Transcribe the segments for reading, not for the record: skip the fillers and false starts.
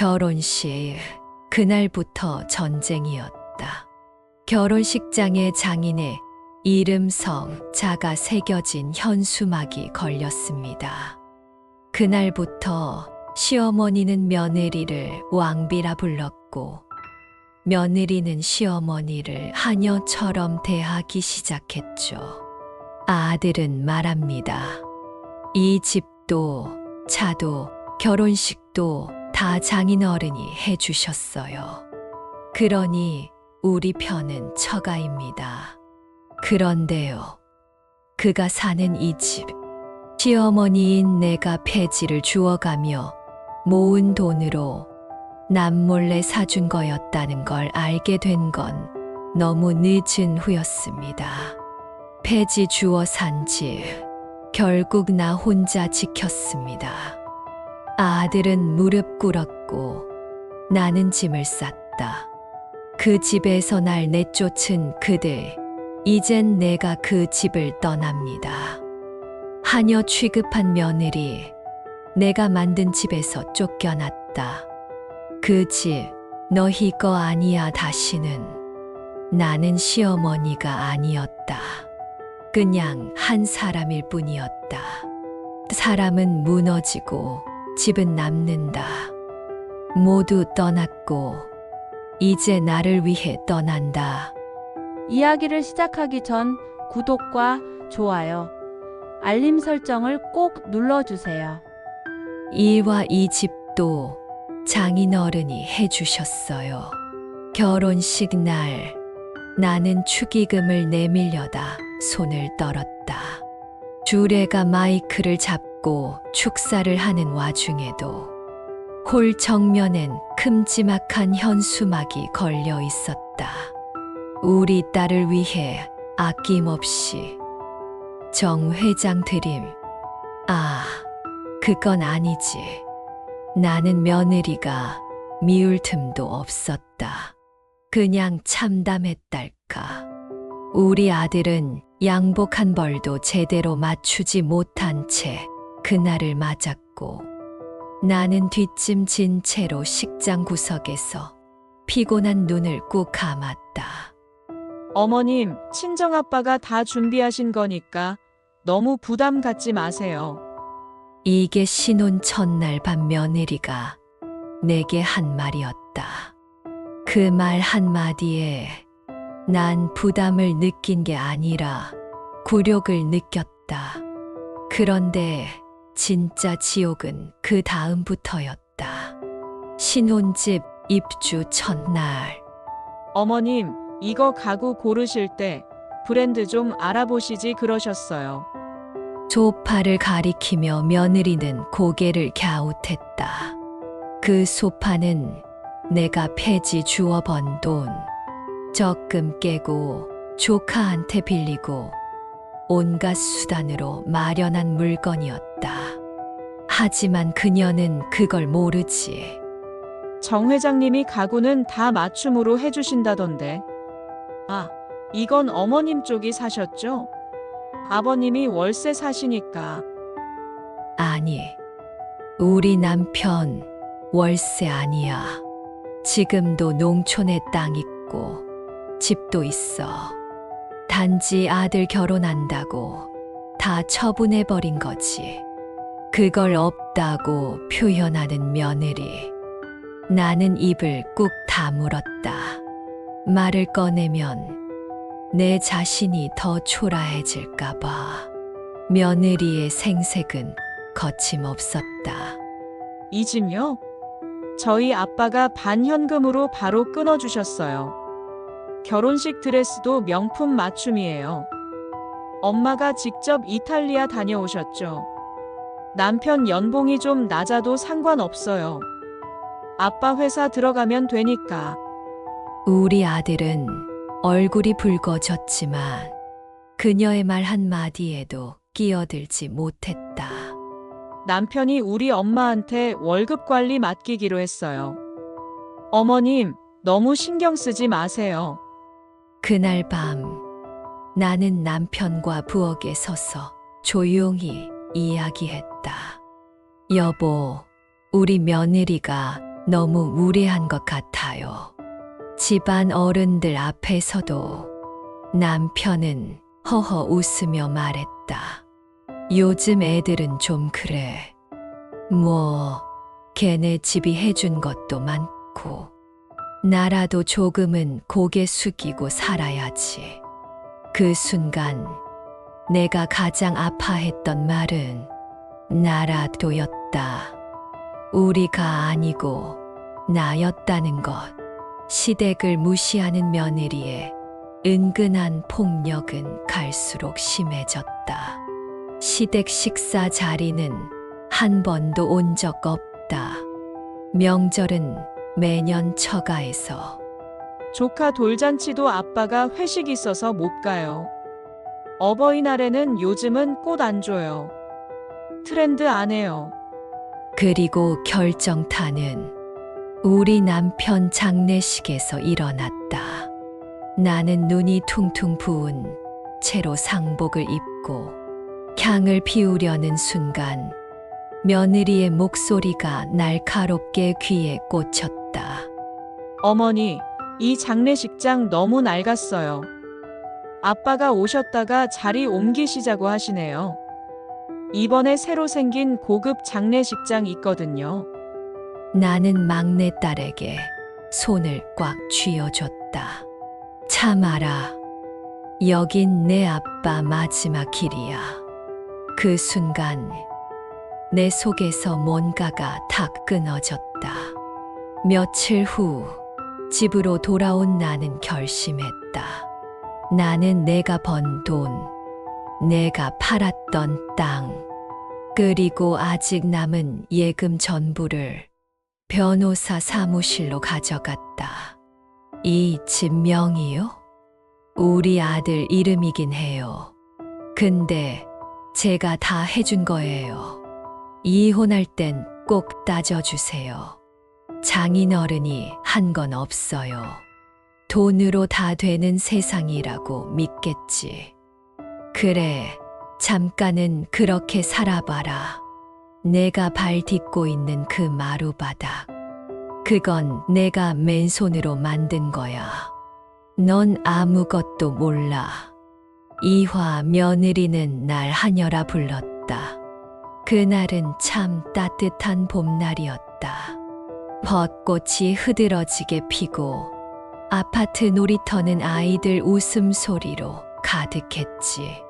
결혼식. 그날부터 전쟁이었다. 결혼식장에 장인의 이름, 성, 자가 새겨진 현수막이 걸렸습니다. 그날부터 시어머니는 며느리를 왕비라 불렀고 며느리는 시어머니를 하녀처럼 대하기 시작했죠. 아들은 말합니다. 이 집도 차도 결혼식도 다 장인어른이 해주셨어요. 그러니 우리 편은 처가입니다. 그런데요, 그가 사는 이 집, 시어머니인 내가 폐지를 주워가며 모은 돈으로 남몰래 사준 거였다는 걸 알게 된 건 너무 늦은 후였습니다. 폐지 주워 산 집, 결국 나 혼자 지켰습니다. 아들은 무릎 꿇었고 나는 짐을 쌌다. 그 집에서 날 내쫓은 그들, 이젠 내가 그 집을 떠납니다. 하녀 취급한 며느리, 내가 만든 집에서 쫓겨났다. 그 집 너희 거 아니야. 다시는. 나는 시어머니가 아니었다. 그냥 한 사람일 뿐이었다. 사람은 무너지고 집은 남는다. 모두 떠났고 이제 나를 위해 떠난다. 이야기를 시작하기 전 구독과 좋아요, 알림 설정을 꼭 눌러주세요. 이와 이 집도 장인어른이 해주셨어요. 결혼식 날 나는 축의금을 내밀려다 손을 떨었다. 주례가 마이크를 잡고 축사를 하는 와중에도 홀 정면엔 큼지막한 현수막이 걸려 있었다. 우리 딸을 위해 아낌없이. 정 회장 드림. 아, 그건 아니지. 나는 며느리가 미울 틈도 없었다. 그냥 참담했달까. 우리 아들은 양복 한 벌도 제대로 맞추지 못한 채 그날을 맞았고 나는 뒷짐진 채로 식장 구석에서 피곤한 눈을 꾹 감았다. 어머님, 친정아빠가 다 준비하신 거니까 너무 부담 갖지 마세요. 이게 신혼 첫날 밤 며느리가 내게 한 말이었다. 그 말 한마디에 난 부담을 느낀 게 아니라 굴욕을 느꼈다. 그런데 진짜 지옥은 그 다음부터였다. 신혼집 입주 첫날. 어머님, 이거 가구 고르실 때 브랜드 좀 알아보시지 그러셨어요. 소파를 가리키며 며느리는 고개를 갸웃했다. 그 소파는 내가 폐지 주워 번 돈, 적금 깨고 조카한테 빌리고 온갖 수단으로 마련한 물건이었다. 하지만 그녀는 그걸 모르지. 정 회장님이 가구는 다 맞춤으로 해주신다던데. 아, 이건 어머님 쪽이 사셨죠? 아버님이 월세 사시니까. 아니, 우리 남편 월세 아니야. 지금도 농촌에 땅 있고 집도 있어. 단지 아들 결혼한다고 다 처분해버린 거지. 그걸 없다고 표현하는 며느리. 나는 입을 꾹 다물었다. 말을 꺼내면 내 자신이 더 초라해질까봐. 며느리의 생색은 거침없었다. 이 집요? 저희 아빠가 반현금으로 바로 끊어주셨어요. 결혼식 드레스도 명품 맞춤이에요. 엄마가 직접 이탈리아 다녀오셨죠. 남편 연봉이 좀 낮아도 상관없어요. 아빠 회사 들어가면 되니까. 우리 아들은 얼굴이 붉어졌지만 그녀의 말 한마디에도 끼어들지 못했다. 남편이 우리 엄마한테 월급 관리 맡기기로 했어요. 어머님, 너무 신경 쓰지 마세요. 그날 밤 나는 남편과 부엌에 서서 조용히 이야기했다. 여보, 우리 며느리가 너무 무례한 것 같아요. 집안 어른들 앞에서도 남편은 허허 웃으며 말했다. 요즘 애들은 좀 그래. 뭐, 걔네 집이 해준 것도 많고, 나라도 조금은 고개 숙이고 살아야지. 그 순간 내가 가장 아파했던 말은 나라도였다. 우리가 아니고 나였다는 것. 시댁을 무시하는 며느리의 은근한 폭력은 갈수록 심해졌다. 시댁 식사 자리는 한 번도 온 적 없다. 명절은 매년 처가에서. 조카 돌잔치도 아빠가 회식 있어서 못 가요. 어버이날에는 요즘은 꽃 안 줘요. 트렌드 안 해요. 그리고 결정타는 우리 남편 장례식에서 일어났다. 나는 눈이 퉁퉁 부은 채로 상복을 입고 향을 피우려는 순간 며느리의 목소리가 날카롭게 귀에 꽂혔다. 어머니, 이 장례식장 너무 낡았어요. 아빠가 오셨다가 자리 옮기시자고 하시네요. 이번에 새로 생긴 고급 장례식장 있거든요. 나는 막내딸에게 손을 꽉 쥐어줬다. 참아라. 여긴 내 아빠 마지막 길이야. 그 순간 내 속에서 뭔가가 탁 끊어졌다. 며칠 후 집으로 돌아온 나는 결심했다. 나는 내가 번 돈, 내가 팔았던 땅, 그리고 아직 남은 예금 전부를 변호사 사무실로 가져갔다. 이 집 명의요? 우리 아들 이름이긴 해요. 근데 제가 다 해준 거예요. 이혼할 땐 꼭 따져주세요. 장인어른이 한 건 없어요. 돈으로 다 되는 세상이라고 믿겠지. 그래, 잠깐은 그렇게 살아봐라. 내가 발 딛고 있는 그 마루바닥. 그건 내가 맨손으로 만든 거야. 넌 아무것도 몰라. 이화 며느리는 날 하녀라 불렀다. 그날은 참 따뜻한 봄날이었다. 벚꽃이 흐드러지게 피고 아파트 놀이터는 아이들 웃음소리로 가득했지.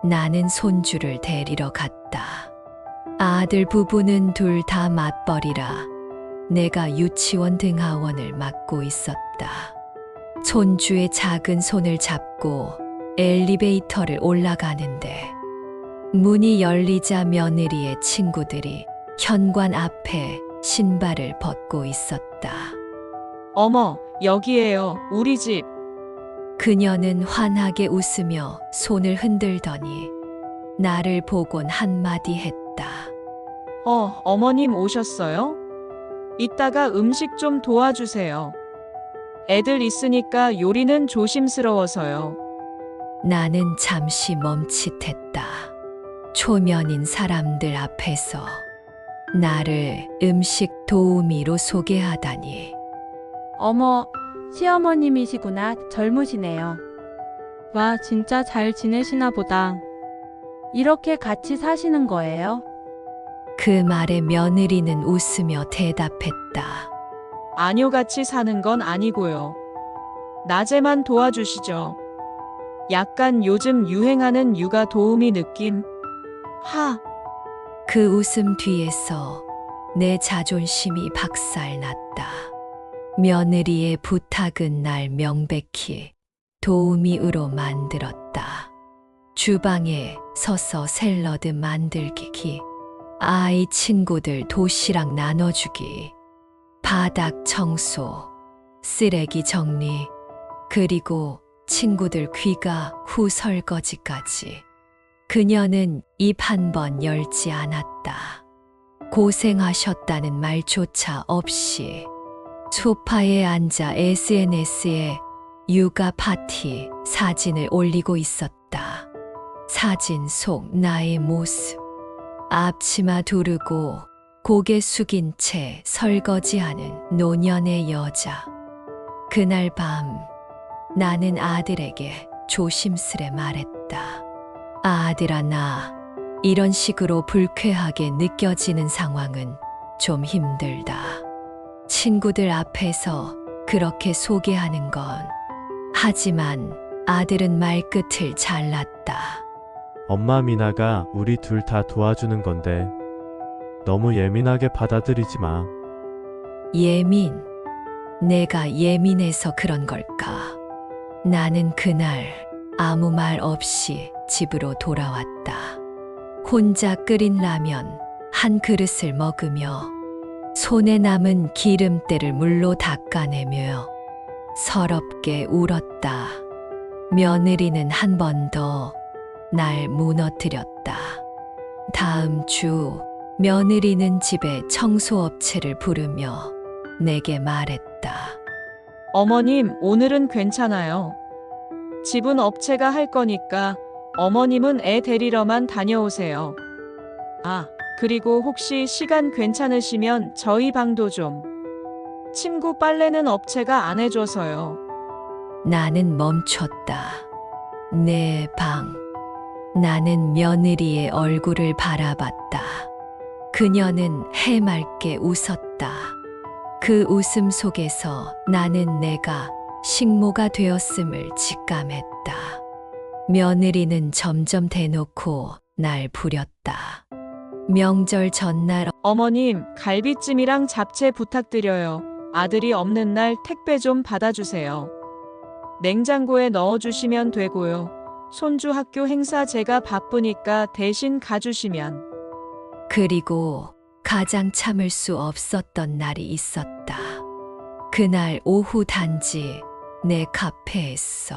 나는 손주를 데리러 갔다. 아들 부부는 둘 다 맞벌이라 내가 유치원 등하원을 맡고 있었다. 손주의 작은 손을 잡고 엘리베이터를 올라가는데 문이 열리자 며느리의 친구들이 현관 앞에 신발을 벗고 있었다. 어머, 여기에요. 우리 집. 그녀는 환하게 웃으며 손을 흔들더니 나를 보곤 한마디 했다. 어머님 오셨어요? 이따가 음식 좀 도와주세요. 애들 있으니까 요리는 조심스러워서요. 나는 잠시 멈칫했다. 초면인 사람들 앞에서 나를 음식 도우미로 소개하다니. 어머, 시어머님이시구나. 젊으시네요. 와, 진짜 잘 지내시나 보다. 이렇게 같이 사시는 거예요? 그 말에 며느리는 웃으며 대답했다. 아니요, 같이 사는 건 아니고요. 낮에만 도와주시죠. 약간 요즘 유행하는 육아 도우미 느낌? 그 웃음 뒤에서 내 자존심이 박살났다. 며느리의 부탁은 날 명백히 도우미로 만들었다. 주방에 서서 샐러드 만들기, 아이 친구들 도시락 나눠주기, 바닥 청소, 쓰레기 정리, 그리고 친구들 귀가 후 설거지까지. 그녀는 입 한 번 열지 않았다. 고생하셨다는 말조차 없이 소파에 앉아 SNS에 육아 파티 사진을 올리고 있었다. 사진 속 나의 모습. 앞치마 두르고 고개 숙인 채 설거지하는 노년의 여자. 그날 밤 나는 아들에게 조심스레 말했다. 아들아, 나 이런 식으로 불쾌하게 느껴지는 상황은 좀 힘들다. 친구들 앞에서 그렇게 소개하는 건. 하지만 아들은 말끝을 잘랐다. 엄마, 미나가 우리 둘 다 도와주는 건데 너무 예민하게 받아들이지 마. 예민. 내가 예민해서 그런 걸까? 나는 그날 아무 말 없이 집으로 돌아왔다. 혼자 끓인 라면 한 그릇을 먹으며 손에 남은 기름때를 물로 닦아내며 서럽게 울었다. 며느리는 한 번 더 날 무너뜨렸다. 다음 주 며느리는 집에 청소업체를 부르며 내게 말했다. 어머님, 오늘은 괜찮아요. 집은 업체가 할 거니까 어머님은 애 데리러만 다녀오세요. 아, 그리고 혹시 시간 괜찮으시면 저희 방도 좀. 침구 빨래는 업체가 안 해줘서요. 나는 멈췄다. 내 방. 나는 며느리의 얼굴을 바라봤다. 그녀는 해맑게 웃었다. 그 웃음 속에서 나는 내가 식모가 되었음을 직감했다. 며느리는 점점 대놓고 날 부렸다. 명절 전날 어머님, 갈비찜이랑 잡채 부탁드려요. 아들이 없는 날 택배 좀 받아주세요. 냉장고에 넣어주시면 되고요. 손주 학교 행사 제가 바쁘니까 대신 가주시면. 그리고 가장 참을 수 없었던 날이 있었다. 그날 오후 단지 내 카페에서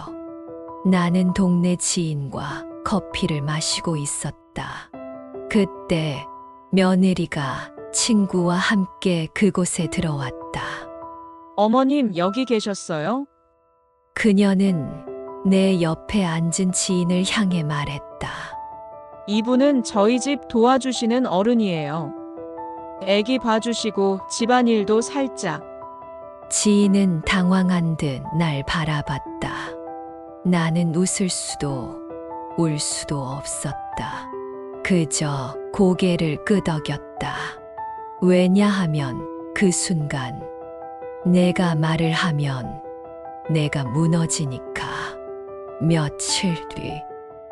나는 동네 지인과 커피를 마시고 있었다. 그때 며느리가 친구와 함께 그곳에 들어왔다. 어머님, 여기 계셨어요? 그녀는 내 옆에 앉은 지인을 향해 말했다. 이분은 저희 집 도와주시는 어른이에요. 애기 봐주시고 집안일도 살짝. 지인은 당황한 듯 날 바라봤다. 나는 웃을 수도 울 수도 없었다. 그저 고개를 끄덕였다. 왜냐하면 그 순간 내가 말을 하면 내가 무너지니까. 며칠 뒤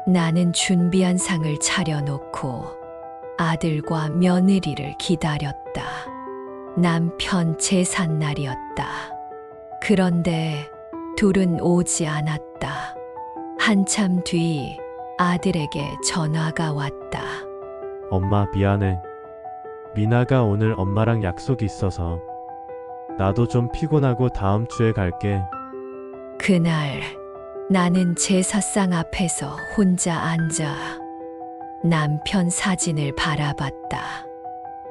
나는 준비한 상을 차려놓고 아들과 며느리를 기다렸다. 남편 제삿날이었다. 그런데 둘은 오지 않았다. 한참 뒤 아들에게 전화가 왔다. 엄마, 미안해. 미나가 오늘 엄마랑 약속이 있어서 나도 좀 피곤하고 다음 주에 갈게. 그날 나는 제사상 앞에서 혼자 앉아 남편 사진을 바라봤다.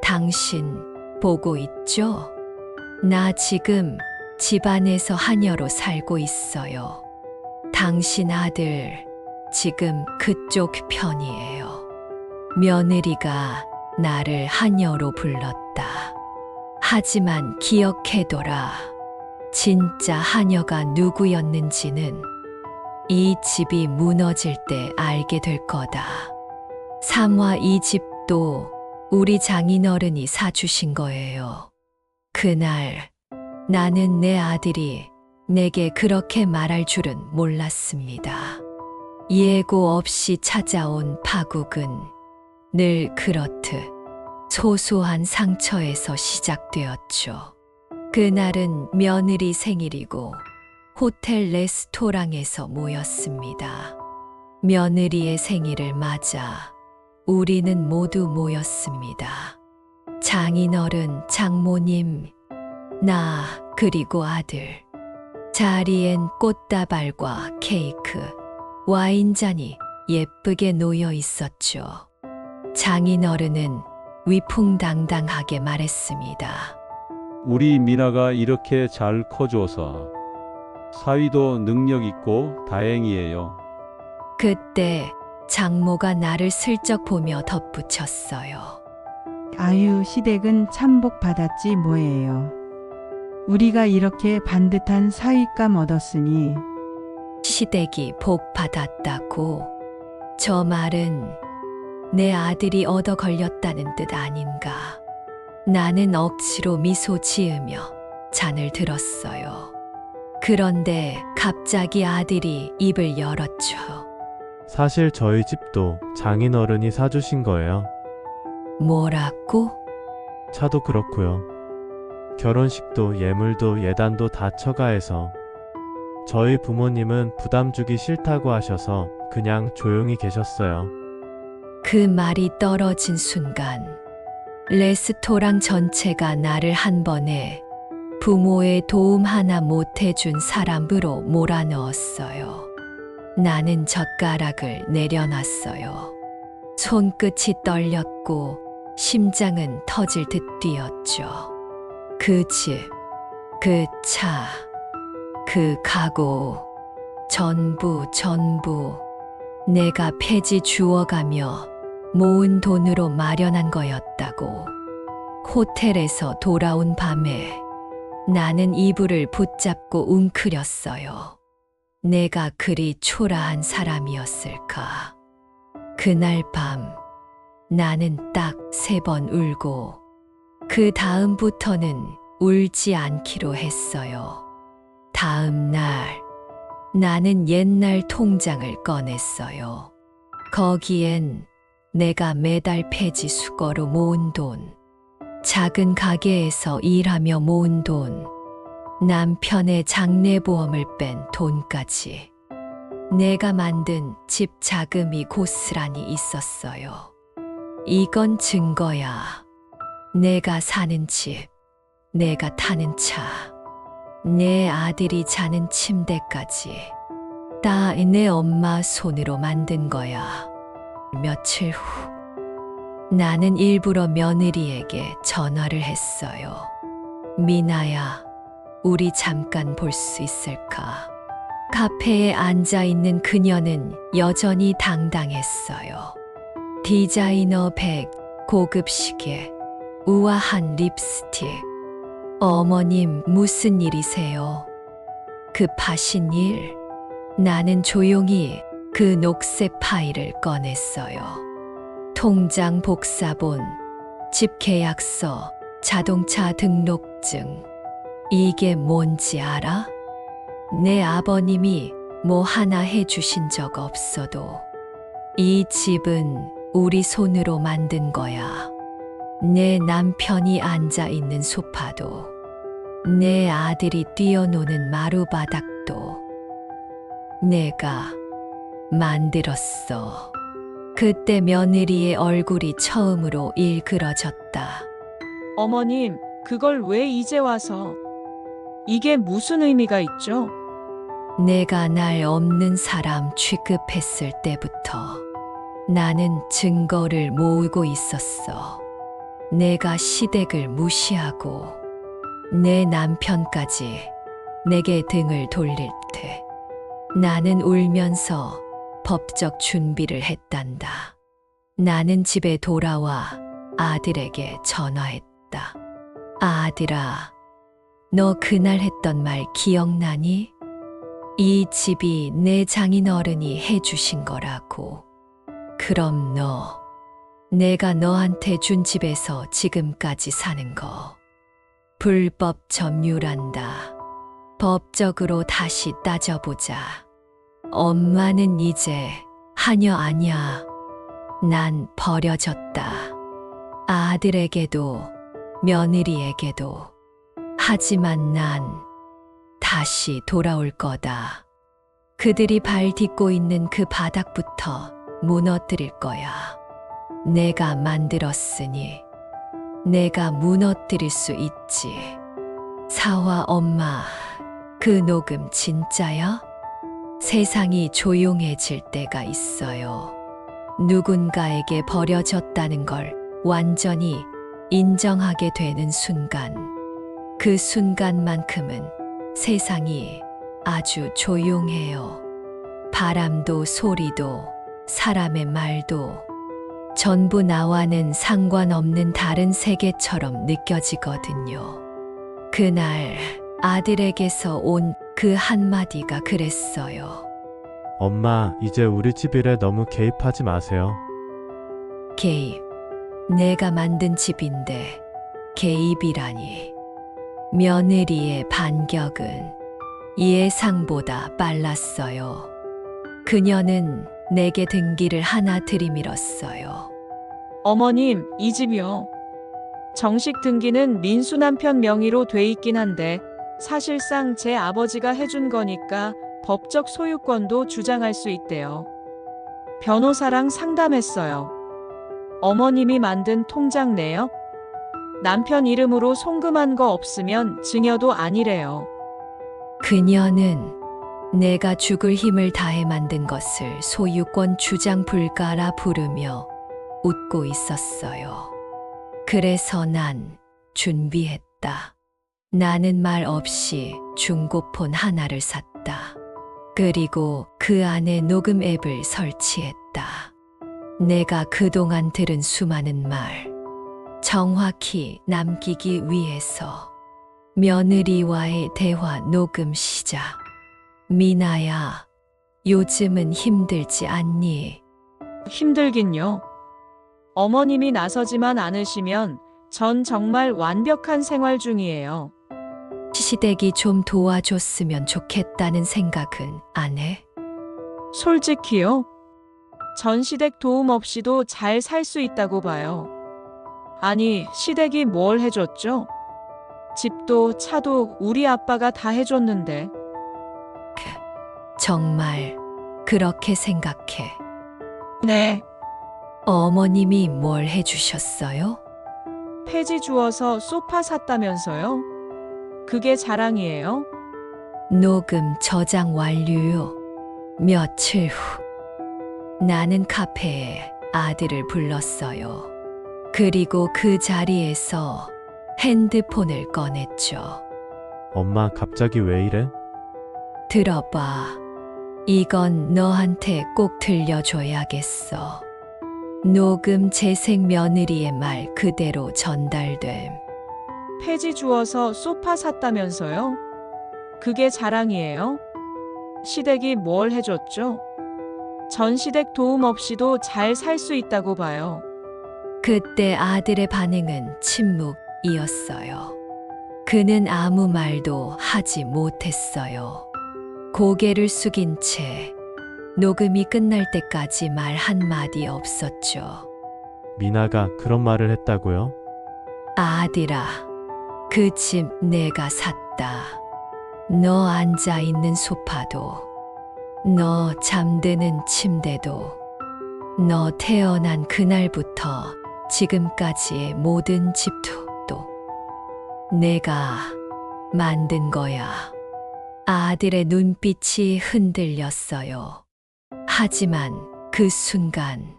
당신 보고 있죠? 나 지금 집안에서 하녀로 살고 있어요. 당신 아들 지금 그쪽 편이에요. 며느리가 나를 하녀로 불렀다. 하지만 기억해둬라. 진짜 하녀가 누구였는지는 이 집이 무너질 때 알게 될 거다. 삼화 이 집도 우리 장인어른이 사주신 거예요. 그날 나는 내 아들이 내게 그렇게 말할 줄은 몰랐습니다. 예고 없이 찾아온 파국은 늘 그렇듯 소소한 상처에서 시작되었죠. 그날은 며느리 생일이고 호텔 레스토랑에서 모였습니다. 며느리의 생일을 맞아 우리는 모두 모였습니다. 장인어른, 장모님, 나 그리고 아들. 자리엔 꽃다발과 케이크, 와인잔이 예쁘게 놓여 있었죠. 장인어른은 위풍당당하게 말했습니다. 우리 미나가 이렇게 잘 커줘서 사위도 능력 있고 다행이에요. 그때 장모가 나를 슬쩍 보며 덧붙였어요. 아유, 시댁은 참복 받았지 뭐예요. 우리가 이렇게 반듯한 사윗감 얻었으니 시댁이 복 받았다고. 저 말은 내 아들이 얻어 걸렸다는 뜻 아닌가. 나는 억지로 미소 지으며 잔을 들었어요. 그런데 갑자기 아들이 입을 열었죠. 사실 저희 집도 장인어른이 사주신 거예요. 뭐라고? 차도 그렇고요. 결혼식도 예물도 예단도 다 처가해서 저희 부모님은 부담 주기 싫다고 하셔서 그냥 조용히 계셨어요. 그 말이 떨어진 순간 레스토랑 전체가 나를 한 번에 부모의 도움 하나 못 해준 사람으로 몰아넣었어요. 나는 젓가락을 내려놨어요. 손끝이 떨렸고 심장은 터질 듯 뛰었죠. 그 집, 그 차, 그 가구, 전부 내가 폐지 주워가며 모은 돈으로 마련한 거였다고. 호텔에서 돌아온 밤에 나는 이불을 붙잡고 웅크렸어요. 내가 그리 초라한 사람이었을까. 그날 밤 나는 딱 3번 울고 그 다음부터는 울지 않기로 했어요. 다음 날 나는 옛날 통장을 꺼냈어요. 거기엔 내가 매달 폐지 수거로 모은 돈, 작은 가게에서 일하며 모은 돈, 남편의 장례보험을 뺀 돈까지 내가 만든 집 자금이 고스란히 있었어요. 이건 증거야. 내가 사는 집, 내가 타는 차, 내 아들이 자는 침대까지 다 내 엄마 손으로 만든 거야. 며칠 후 나는 일부러 며느리에게 전화를 했어요. 미나야, 우리 잠깐 볼 수 있을까? 카페에 앉아 있는 그녀는 여전히 당당했어요. 디자이너 백, 고급 시계, 우아한 립스틱. 어머님, 무슨 일이세요? 급하신 일? 나는 조용히 그 녹색 파일을 꺼냈어요. 통장 복사본, 집 계약서, 자동차 등록증. 이게 뭔지 알아? 내 아버님이 뭐 하나 해주신 적 없어도 이 집은 우리 손으로 만든 거야. 내 남편이 앉아 있는 소파도, 내 아들이 뛰어노는 마루바닥도 내가 만들었어. 그때 며느리의 얼굴이 처음으로 일그러졌다. 어머님, 그걸 왜 이제 와서? 이게 무슨 의미가 있죠? 내가 날 없는 사람 취급했을 때부터 나는 증거를 모으고 있었어. 내가 시댁을 무시하고 내 남편까지 내게 등을 돌릴 때 나는 울면서 법적 준비를 했단다. 나는 집에 돌아와 아들에게 전화했다. 아들아, 너 그날 했던 말 기억나니? 이 집이 내 장인어른이 해주신 거라고. 그럼 너, 내가 너한테 준 집에서 지금까지 사는 거 불법 점유란다. 법적으로 다시 따져보자. 엄마는 이제 하녀 아냐. 난 버려졌다. 아들에게도 며느리에게도. 하지만 난 다시 돌아올 거다. 그들이 발 딛고 있는 그 바닥부터 무너뜨릴 거야. 내가 만들었으니 내가 무너뜨릴 수 있지. 사화 엄마, 그 녹음 진짜야? 세상이 조용해질 때가 있어요. 누군가에게 버려졌다는 걸 완전히 인정하게 되는 순간, 그 순간만큼은 세상이 아주 조용해요. 바람도 소리도 사람의 말도 전부 나와는 상관없는 다른 세계처럼 느껴지거든요. 그날 아들에게서 온 그 한마디가 그랬어요. 엄마, 이제 우리 집 일에 너무 개입하지 마세요. 개입. 내가 만든 집인데 개입이라니. 며느리의 반격은 예상보다 빨랐어요. 그녀는 내게 등기를 하나 들이밀었어요. 어머님, 이 집이요. 정식 등기는 민수 남편 명의로 돼 있긴 한데 사실상 제 아버지가 해준 거니까 법적 소유권도 주장할 수 있대요. 변호사랑 상담했어요. 어머님이 만든 통장 내역? 남편 이름으로 송금한 거 없으면 증여도 아니래요. 그녀는 내가 죽을 힘을 다해 만든 것을 소유권 주장 불가라 부르며 웃고 있었어요. 그래서 난 준비했다. 나는 말 없이 중고폰 하나를 샀다. 그리고 그 안에 녹음 앱을 설치했다. 내가 그동안 들은 수많은 말, 정확히 남기기 위해서. 며느리와의 대화 녹음 시작. 미나야, 요즘은 힘들지 않니? 힘들긴요. 어머님이 나서지만 않으시면 전 정말 완벽한 생활 중이에요. 시댁이 좀 도와줬으면 좋겠다는 생각은 안 해? 솔직히요? 전 시댁 도움 없이도 잘 살 수 있다고 봐요. 아니, 시댁이 뭘 해줬죠? 집도 차도 우리 아빠가 다 해줬는데. 정말 그렇게 생각해? 네. 어머님이 뭘 해주셨어요? 폐지 주워서 소파 샀다면서요? 그게 자랑이에요? 녹음 저장 완료요. 며칠 후 나는 카페에 아들을 불렀어요. 그리고 그 자리에서 핸드폰을 꺼냈죠. 엄마, 갑자기 왜 이래? 들어봐. 이건 너한테 꼭 들려줘야겠어. 녹음 재생 며느리의 말 그대로 전달됨. 폐지 주워서 소파 샀다면서요? 그게 자랑이에요? 시댁이 뭘 해줬죠? 전 시댁 도움 없이도 잘 살 수 있다고 봐요. 그때 아들의 반응은 침묵이었어요. 그는 아무 말도 하지 못했어요. 고개를 숙인 채 녹음이 끝날 때까지 말 한마디 없었죠. 미나가 그런 말을 했다고요? 아들아, 그 집 내가 샀다. 너 앉아 있는 소파도, 너 잠드는 침대도, 너 태어난 그날부터 지금까지의 모든 집도 또 내가 만든 거야. 아들의 눈빛이 흔들렸어요. 하지만 그 순간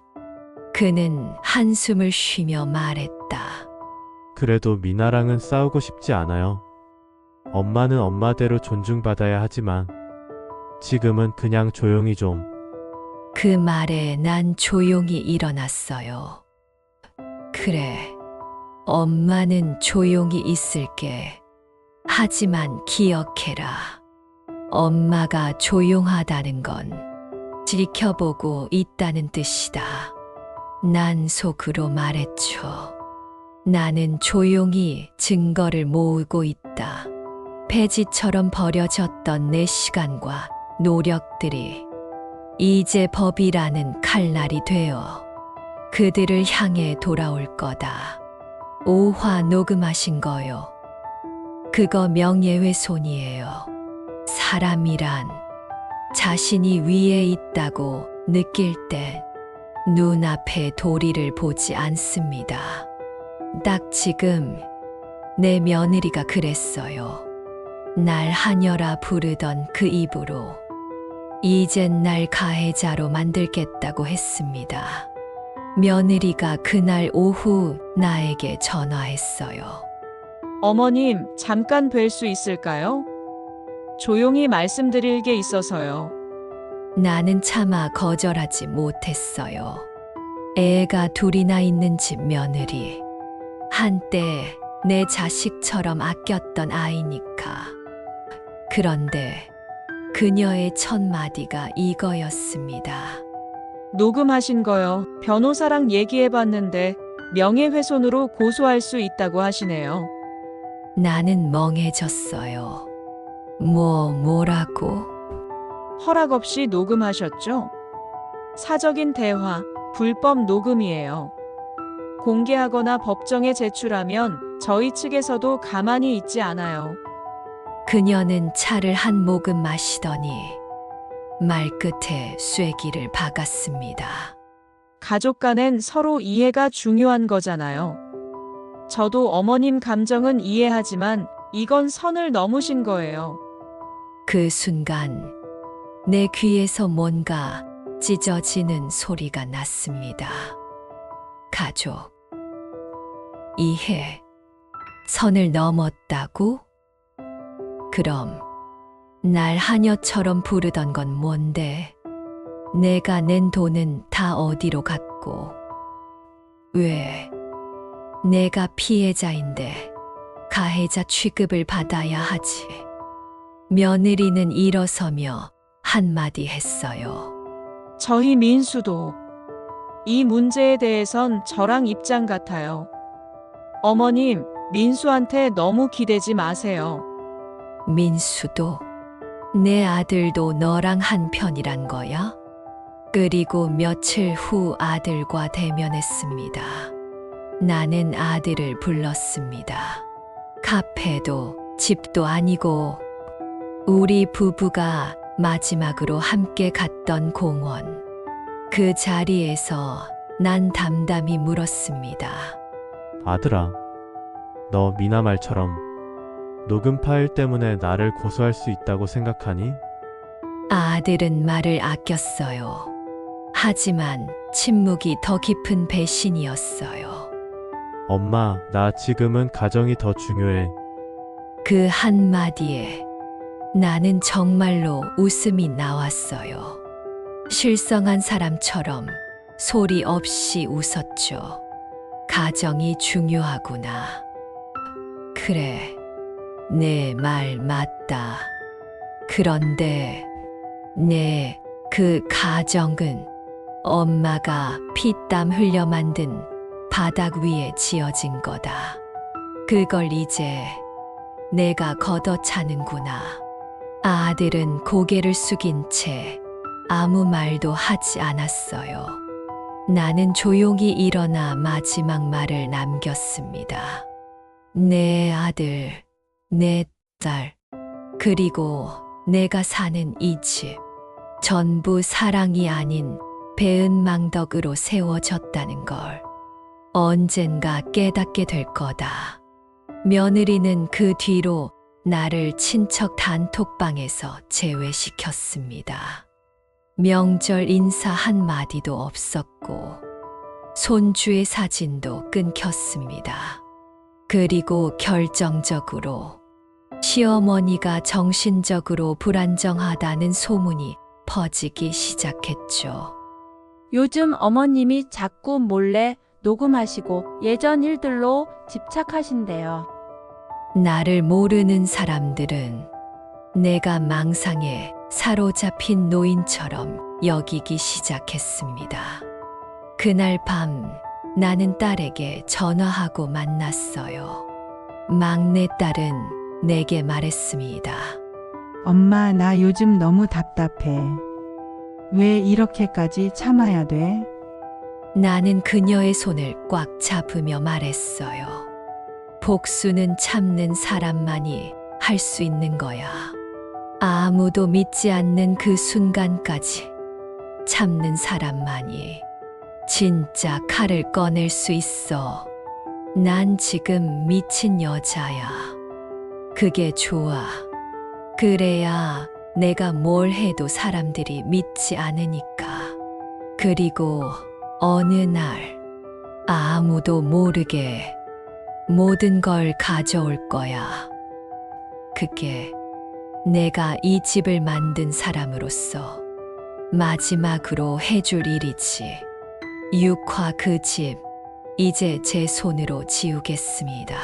그는 한숨을 쉬며 말했다. 그래도 미나랑은 싸우고 싶지 않아요. 엄마는 엄마대로 존중받아야 하지만 지금은 그냥 조용히 좀. 그 말에 난 조용히 일어났어요. 그래, 엄마는 조용히 있을게. 하지만 기억해라. 엄마가 조용하다는 건 지켜보고 있다는 뜻이다. 난 속으로 말했죠. 나는 조용히 증거를 모으고 있다. 폐지처럼 버려졌던 내 시간과 노력들이 이제 법이라는 칼날이 되어 그들을 향해 돌아올 거다. 5화 녹음하신 거요. 그거 명예훼손이에요. 사람이란 자신이 위에 있다고 느낄 때 눈앞에 도리를 보지 않습니다. 딱 지금 내 며느리가 그랬어요. 날 하녀라 부르던 그 입으로 이젠 날 가해자로 만들겠다고 했습니다. 며느리가 그날 오후 나에게 전화했어요. 어머님, 잠깐 뵐 수 있을까요? 조용히 말씀드릴 게 있어서요. 나는 차마 거절하지 못했어요. 애가 둘이나 있는 집 며느리. 한때 내 자식처럼 아꼈던 아이니까. 그런데 그녀의 첫 마디가 이거였습니다. 녹음하신 거요. 변호사랑 얘기해봤는데 명예훼손으로 고소할 수 있다고 하시네요. 나는 멍해졌어요. 뭐라고? 허락 없이 녹음하셨죠? 사적인 대화, 불법 녹음이에요. 공개하거나 법정에 제출하면 저희 측에서도 가만히 있지 않아요. 그녀는 차를 한 모금 마시더니 말끝에 쐐기를 박았습니다. 가족 간엔 서로 이해가 중요한 거잖아요. 저도 어머님 감정은 이해하지만 이건 선을 넘으신 거예요. 그 순간 내 귀에서 뭔가 찢어지는 소리가 났습니다. 가족, 이해, 선을 넘었다고? 그럼 날 하녀처럼 부르던 건 뭔데? 내가 낸 돈은 다 어디로 갔고? 왜 내가 피해자인데 가해자 취급을 받아야 하지? 며느리는 일어서며 한마디 했어요. 저희 민수도 이 문제에 대해선 저랑 입장 같아요. 어머님, 민수한테 너무 기대지 마세요. 민수도 내 아들도 너랑 한편이란 거야? 그리고 며칠 후 아들과 대면했습니다. 나는 아들을 불렀습니다. 카페도 집도 아니고 우리 부부가 마지막으로 함께 갔던 공원. 그 자리에서 난 담담히 물었습니다. 아들아, 너 미나 말처럼 녹음 파일 때문에 나를 고소할 수 있다고 생각하니? 아들은 말을 아꼈어요. 하지만 침묵이 더 깊은 배신이었어요. 엄마, 나 지금은 가정이 더 중요해. 그 한마디에 나는 정말로 웃음이 나왔어요. 실성한 사람처럼 소리 없이 웃었죠. 가정이 중요하구나. 그래, 내 말 맞다. 그런데 그 가정은 엄마가 피땀 흘려 만든 바닥 위에 지어진 거다. 그걸 이제 내가 걷어차는구나. 아들은 고개를 숙인 채 아무 말도 하지 않았어요. 나는 조용히 일어나 마지막 말을 남겼습니다. 내 아들, 내 딸, 그리고 내가 사는 이 집, 전부 사랑이 아닌 배은망덕으로 세워졌다는 걸 언젠가 깨닫게 될 거다. 며느리는 그 뒤로 나를 친척 단톡방에서 제외시켰습니다. 명절 인사 한마디도 없었고 손주의 사진도 끊겼습니다. 그리고 결정적으로 시어머니가 정신적으로 불안정하다는 소문이 퍼지기 시작했죠. 요즘 어머님이 자꾸 몰래 녹음하시고 예전 일들로 집착하신대요. 나를 모르는 사람들은 내가 망상에 사로잡힌 노인처럼 여기기 시작했습니다. 그날 밤 나는 딸에게 전화하고 만났어요. 막내딸은 내게 말했습니다. 엄마, 나 요즘 너무 답답해. 왜 이렇게까지 참아야 돼? 나는 그녀의 손을 꽉 잡으며 말했어요. 복수는 참는 사람만이 할 수 있는 거야. 아무도 믿지 않는 그 순간까지 참는 사람만이 진짜 칼을 꺼낼 수 있어. 난 지금 미친 여자야. 그게 좋아. 그래야 내가 뭘 해도 사람들이 믿지 않으니까. 그리고 어느 날 아무도 모르게 모든 걸 가져올 거야. 그게 내가 이 집을 만든 사람으로서 마지막으로 해줄 일이지. 육화 그 집, 이제 제 손으로 지우겠습니다.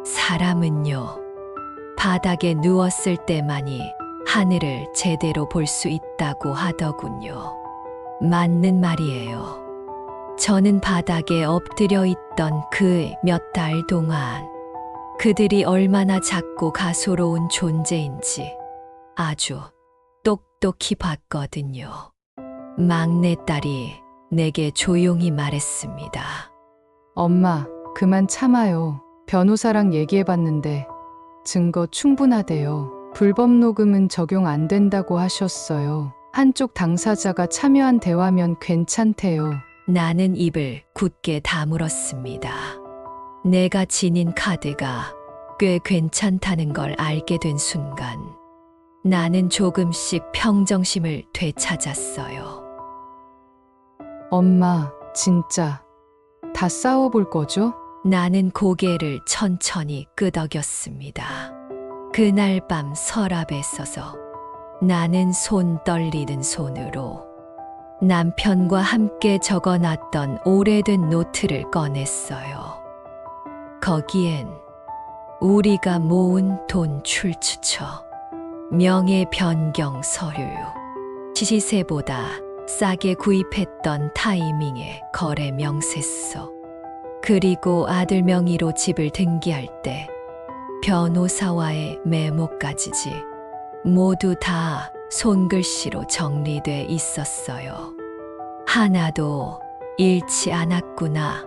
사람은요, 바닥에 누웠을 때만이 하늘을 제대로 볼 수 있다고 하더군요. 맞는 말이에요. 저는 바닥에 엎드려 있던 그 몇 달 동안 그들이 얼마나 작고 가소로운 존재인지 아주 똑똑히 봤거든요. 막내딸이 내게 조용히 말했습니다. 엄마, 그만 참아요. 변호사랑 얘기해봤는데 증거 충분하대요. 불법 녹음은 적용 안 된다고 하셨어요. 한쪽 당사자가 참여한 대화면 괜찮대요. 나는 입을 굳게 다물었습니다. 내가 지닌 카드가 꽤 괜찮다는 걸 알게 된 순간 나는 조금씩 평정심을 되찾았어요. 엄마, 진짜 다 싸워볼 거죠? 나는 고개를 천천히 끄덕였습니다. 그날 밤 서랍에 서서 나는 손 떨리는 손으로 남편과 함께 적어놨던 오래된 노트를 꺼냈어요. 거기엔 우리가 모은 돈 출처, 명예 변경 서류, 시세보다 싸게 구입했던 타이밍의 거래 명세서, 그리고 아들 명의로 집을 등기할 때 변호사와의 메모까지지 모두 다 손글씨로 정리돼 있었어요. 하나도 잃지 않았구나.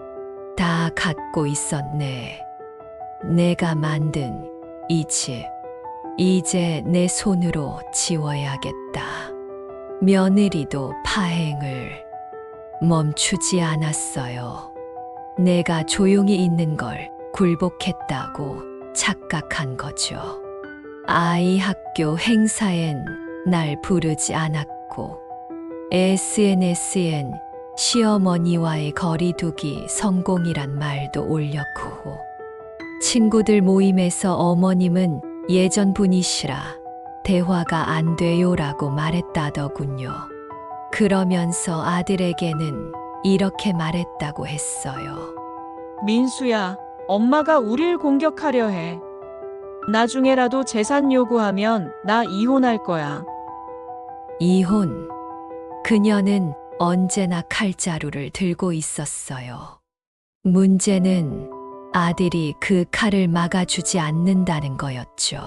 다 갖고 있었네. 내가 만든 이 집, 이제 내 손으로 지워야겠다. 며느리도 파행을 멈추지 않았어요. 내가 조용히 있는 걸 굴복했다고 착각한 거죠. 아이 학교 행사엔 날 부르지 않았고 SNS엔 시어머니와의 거리두기 성공이란 말도 올렸고 친구들 모임에서 어머님은 예전 분이시라 대화가 안 돼요라고 말했다더군요. 그러면서 아들에게는 이렇게 말했다고 했어요. 민수야, 엄마가 우릴 공격하려 해. 나중에라도 재산 요구하면 나 이혼할 거야. 이혼. 그녀는 언제나 칼자루를 들고 있었어요. 문제는 아들이 그 칼을 막아주지 않는다는 거였죠.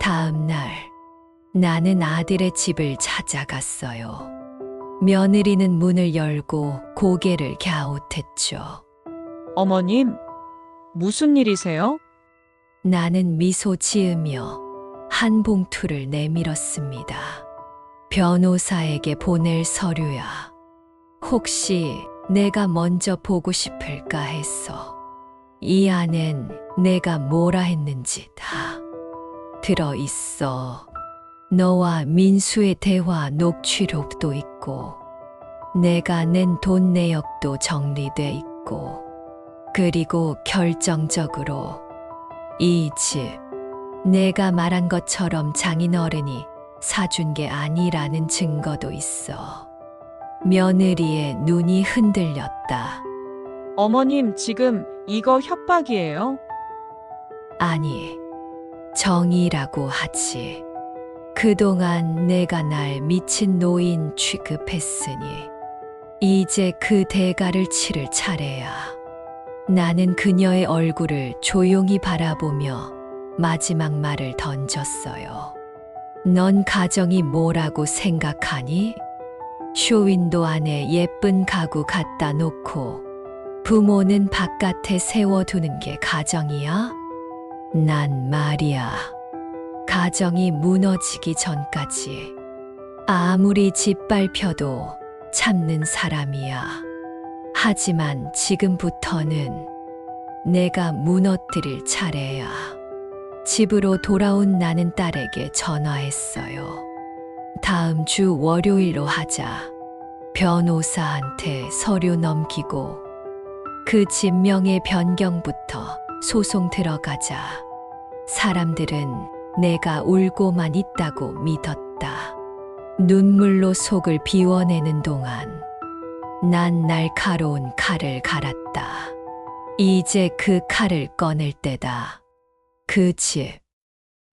다음 날, 나는 아들의 집을 찾아갔어요. 며느리는 문을 열고 고개를 갸웃했죠. 어머님, 무슨 일이세요? 나는 미소 지으며 한 봉투를 내밀었습니다. 변호사에게 보낼 서류야. 혹시 내가 먼저 보고 싶을까 해서. 이 안엔 내가 뭐라 했는지 다 들어있어. 너와 민수의 대화 녹취록도 있고, 내가 낸 돈 내역도 정리돼 있고, 그리고 결정적으로 이 집, 내가 말한 것처럼 장인어른이 사준 게 아니라는 증거도 있어. 며느리의 눈이 흔들렸다. 어머님, 지금 이거 협박이에요? 아니, 정의라고 하지. 그동안 내가 날 미친 노인 취급했으니 이제 그 대가를 치를 차례야. 나는 그녀의 얼굴을 조용히 바라보며 마지막 말을 던졌어요. 넌 가정이 뭐라고 생각하니? 쇼윈도 안에 예쁜 가구 갖다 놓고 부모는 바깥에 세워두는 게 가정이야? 난 말이야. 가정이 무너지기 전까지 아무리 짓밟혀도 참는 사람이야. 하지만 지금부터는 내가 무너뜨릴 차례야. 집으로 돌아온 나는 딸에게 전화했어요. 다음 주 월요일로 하자. 변호사한테 서류 넘기고 그 집 명의 변경부터 소송 들어가자. 사람들은 내가 울고만 있다고 믿었다. 눈물로 속을 비워내는 동안 난 날카로운 칼을 갈았다. 이제 그 칼을 꺼낼 때다. 그 집,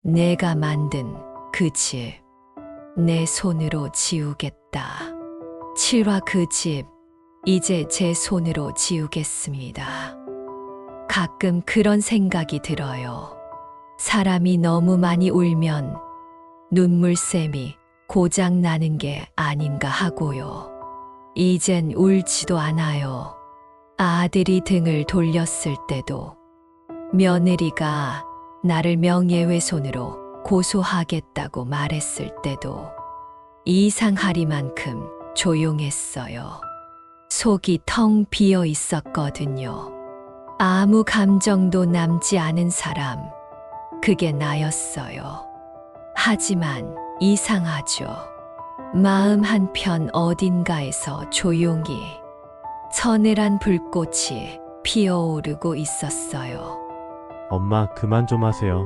내가 만든 그 집, 내 손으로 지우겠다. 7화 그 집, 이제 제 손으로 지우겠습니다. 가끔 그런 생각이 들어요. 사람이 너무 많이 울면 눈물샘이 고장 나는 게 아닌가 하고요. 이젠 울지도 않아요. 아들이 등을 돌렸을 때도, 며느리가 나를 명예훼손으로 고소하겠다고 말했을 때도 이상하리만큼 조용했어요. 속이 텅 비어 있었거든요. 아무 감정도 남지 않은 사람, 그게 나였어요. 하지만 이상하죠. 마음 한편 어딘가에서 조용히 서늘한 불꽃이 피어오르고 있었어요. 엄마, 그만 좀 하세요.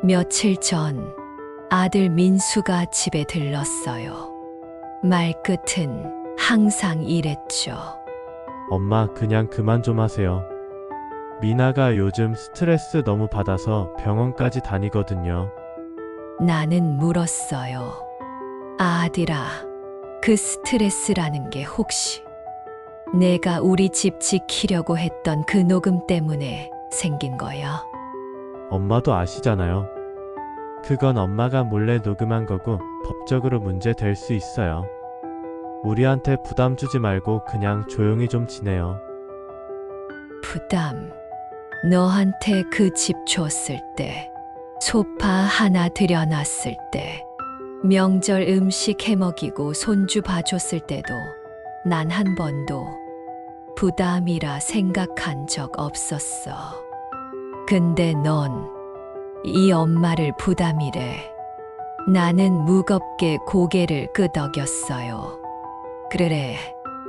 며칠 전 아들 민수가 집에 들렀어요. 말끝은 항상 이랬죠. 엄마, 그냥 그만 좀 하세요. 미나가 요즘 스트레스 너무 받아서 병원까지 다니거든요. 나는 물었어요. 아들아, 그 스트레스라는 게 혹시 내가 우리 집 지키려고 했던 그 녹음 때문에 생긴 거야? 엄마도 아시잖아요. 그건 엄마가 몰래 녹음한 거고 법적으로 문제 될 수 있어요. 우리한테 부담 주지 말고 그냥 조용히 좀 지내요. 부담. 너한테 그 집 줬을 때, 소파 하나 들여놨을 때, 명절 음식 해먹이고 손주 봐줬을 때도 난 한 번도 부담이라 생각한 적 없었어. 근데 넌 이 엄마를 부담이래. 나는 무겁게 고개를 끄덕였어요. 그래,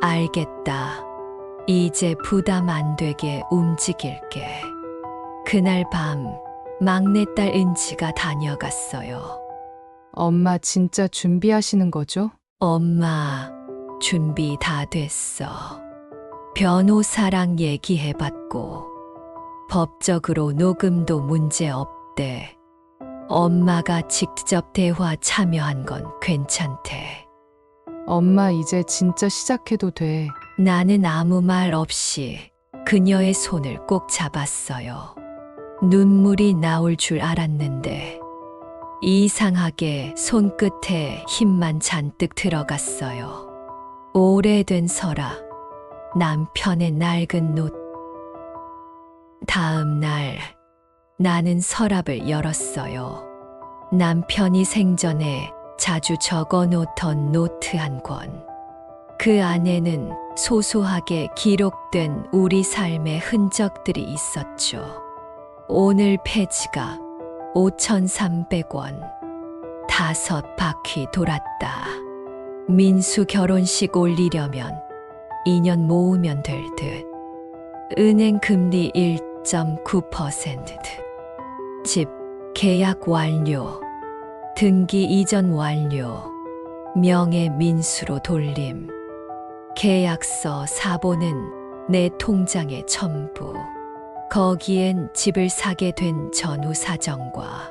알겠다. 이제 부담 안 되게 움직일게. 그날 밤 막내딸 은지가 다녀갔어요. 엄마 진짜 준비하시는 거죠? 엄마, 준비 다 됐어. 변호사랑 얘기해봤고, 법적으로 녹음도 문제 없대. 엄마가 직접 대화 참여한 건 괜찮대. 엄마 이제 진짜 시작해도 돼. 나는 아무 말 없이 그녀의 손을 꼭 잡았어요. 눈물이 나올 줄 알았는데 이상하게 손끝에 힘만 잔뜩 들어갔어요. 오래된 서랍, 남편의 낡은 노트. 다음 날 나는 서랍을 열었어요. 남편이 생전에 자주 적어 놓던 노트 한 권. 그 안에는 소소하게 기록된 우리 삶의 흔적들이 있었죠. 오늘 폐지가 5,300원. 5바퀴 돌았다. 민수 결혼식 올리려면 2년 모으면 될 듯. 은행 금리 1.9%. 집 계약 완료. 등기 이전 완료. 명예 민수로 돌림. 계약서 사본은 내 통장에 첨부. 거기엔 집을 사게 된 전후 사정과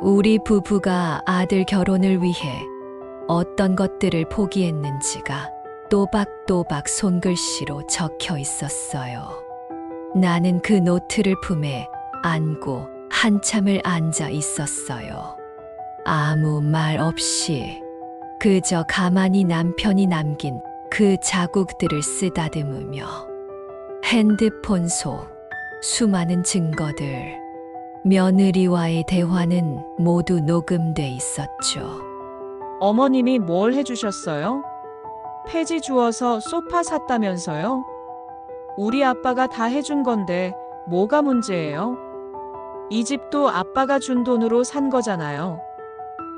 우리 부부가 아들 결혼을 위해 어떤 것들을 포기했는지가 또박또박 손글씨로 적혀 있었어요. 나는 그 노트를 품에 안고 한참을 앉아 있었어요. 아무 말 없이 그저 가만히 남편이 남긴 그 자국들을 쓰다듬으며 핸드폰 속 수많은 증거들, 며느리와의 대화는 모두 녹음돼 있었죠. 어머님이 뭘 해주셨어요? 폐지 주워서 소파 샀다면서요? 우리 아빠가 다 해준 건데 뭐가 문제예요? 이 집도 아빠가 준 돈으로 산 거잖아요.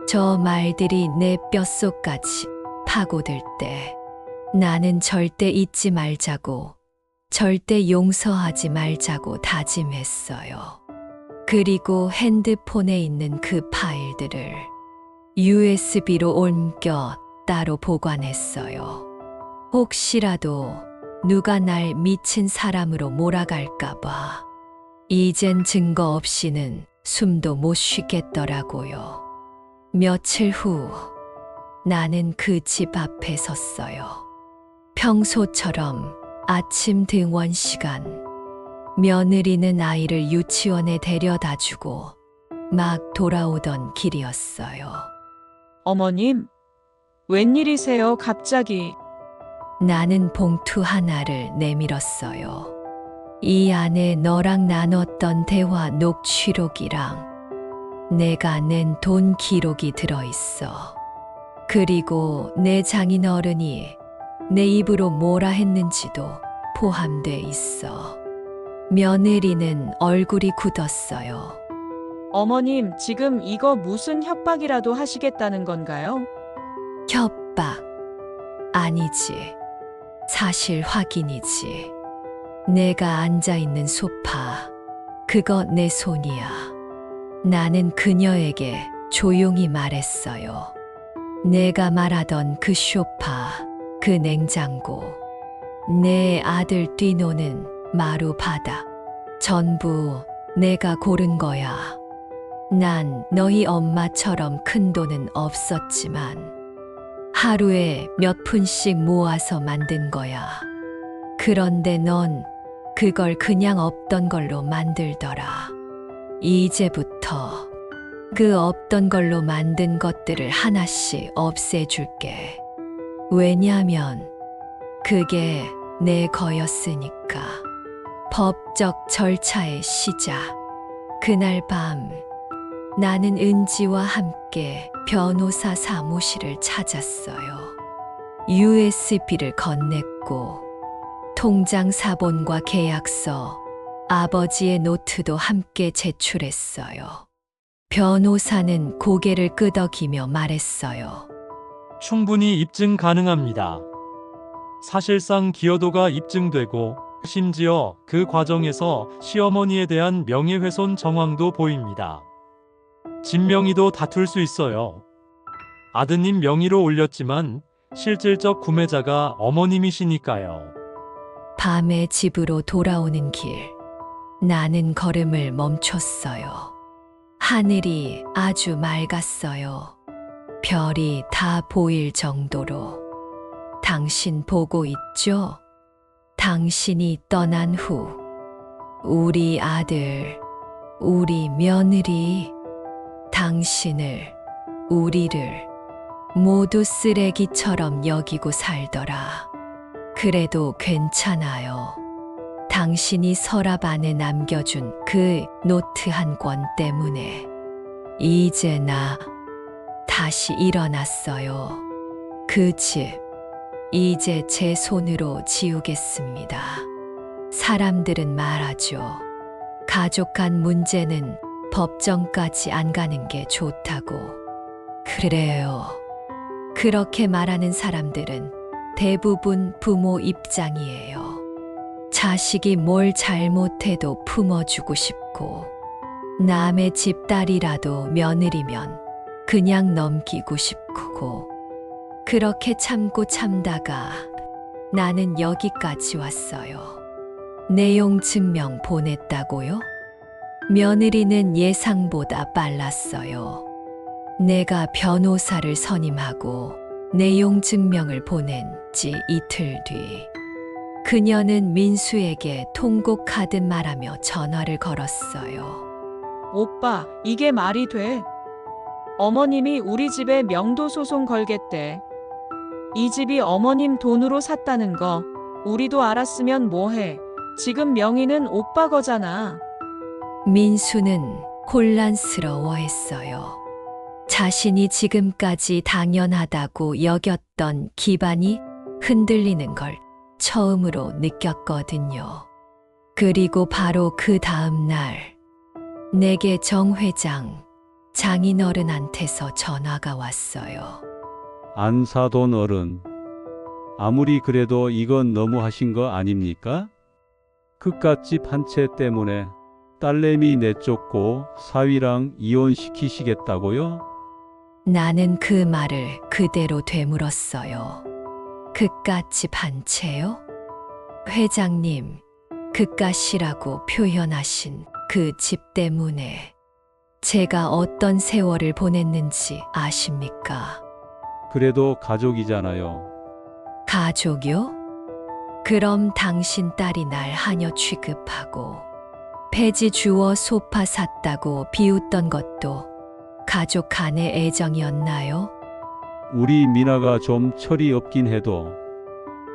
저 말들이 내 뼛속까지 파고들 때 나는 절대 잊지 말자고, 절대 용서하지 말자고 다짐했어요. 그리고 핸드폰에 있는 그 파일들을 USB로 옮겨 따로 보관했어요. 혹시라도 누가 날 미친 사람으로 몰아갈까봐. 이젠 증거 없이는 숨도 못 쉬겠더라고요. 며칠 후 나는 그 집 앞에 섰어요. 평소처럼 아침 등원 시간. 며느리는 아이를 유치원에 데려다 주고 막 돌아오던 길이었어요. 어머님, 웬일이세요, 갑자기? 나는 봉투 하나를 내밀었어요. 이 안에 너랑 나눴던 대화 녹취록이랑 내가 낸 돈 기록이 들어있어. 그리고 내 장인어른이 내 입으로 뭐라 했는지도 포함돼 있어. 며느리는 얼굴이 굳었어요. 어머님, 지금 이거 무슨 협박이라도 하시겠다는 건가요? 협박. 아니지. 사실 확인이지. 내가 앉아있는 소파. 그거 내 손이야. 나는 그녀에게 조용히 말했어요. 내가 말하던 그 소파, 그 냉장고, 내 아들 뛰노는 마루 바닥. 전부 내가 고른 거야. 난 너희 엄마처럼 큰 돈은 없었지만 하루에 몇 푼씩 모아서 만든 거야. 그런데 넌 그걸 그냥 없던 걸로 만들더라. 이제부터 그 없던 걸로 만든 것들을 하나씩 없애줄게. 왜냐면 그게 내 거였으니까. 법적 절차의 시작. 그날 밤 나는 은지와 함께 변호사 사무실을 찾았어요. USB를 건넸고 통장 사본과 계약서, 아버지의 노트도 함께 제출했어요. 변호사는 고개를 끄덕이며 말했어요. 충분히 입증 가능합니다. 사실상 기여도가 입증되고 심지어 그 과정에서 시어머니에 대한 명예훼손 정황도 보입니다. 진명의도 다툴 수 있어요. 아드님 명의로 올렸지만 실질적 구매자가 어머님이시니까요. 밤에 집으로 돌아오는 길, 나는 걸음을 멈췄어요. 하늘이 아주 맑았어요. 별이 다 보일 정도로. 당신 보고 있죠? 당신이 떠난 후 우리 아들, 우리 며느리, 당신을, 우리를 모두 쓰레기처럼 여기고 살더라. 그래도 괜찮아요. 당신이 서랍 안에 남겨준 그 노트 한 권 때문에 이제 나 다시 일어났어요. 그 집 이제 제 손으로 지우겠습니다. 사람들은 말하죠. 가족 간 문제는 법정까지 안 가는 게 좋다고. 그래요. 그렇게 말하는 사람들은 대부분 부모 입장이에요. 자식이 뭘 잘못해도 품어주고 싶고, 남의 집 딸이라도 며느리면 그냥 넘기고 싶고, 그렇게 참고 참다가 나는 여기까지 왔어요. 내용 증명 보냈다고요? 며느리는 예상보다 빨랐어요. 내가 변호사를 선임하고 내용 증명을 보낸 지 이틀 뒤, 그녀는 민수에게 통곡하듯 말하며 전화를 걸었어요. 오빠, 이게 말이 돼? 어머님이 우리 집에 명도 소송 걸겠대. 이 집이 어머님 돈으로 샀다는 거 우리도 알았으면 뭐해. 지금 명의는 오빠 거잖아. 민수는 혼란스러워했어요. 자신이 지금까지 당연하다고 여겼던 기반이 흔들리는 걸 처음으로 느꼈거든요. 그리고 바로 그 다음 날, 내게 정 회장, 장인어른한테서 전화가 왔어요. 안사돈 어른, 아무리 그래도 이건 너무하신 거 아닙니까? 그깟집 한 채 때문에 딸내미 내쫓고 사위랑 이혼시키시겠다고요? 나는 그 말을 그대로 되물었어요. 그깟 한 채요? 회장님, 그깟이라고 표현하신 그 집 때문에 제가 어떤 세월을 보냈는지 아십니까? 그래도 가족이잖아요. 가족요? 그럼 당신 딸이 날 하녀 취급하고 폐지 주워 소파 샀다고 비웃던 것도 가족 간의 애정이었나요? 우리 미나가 좀 철이 없긴 해도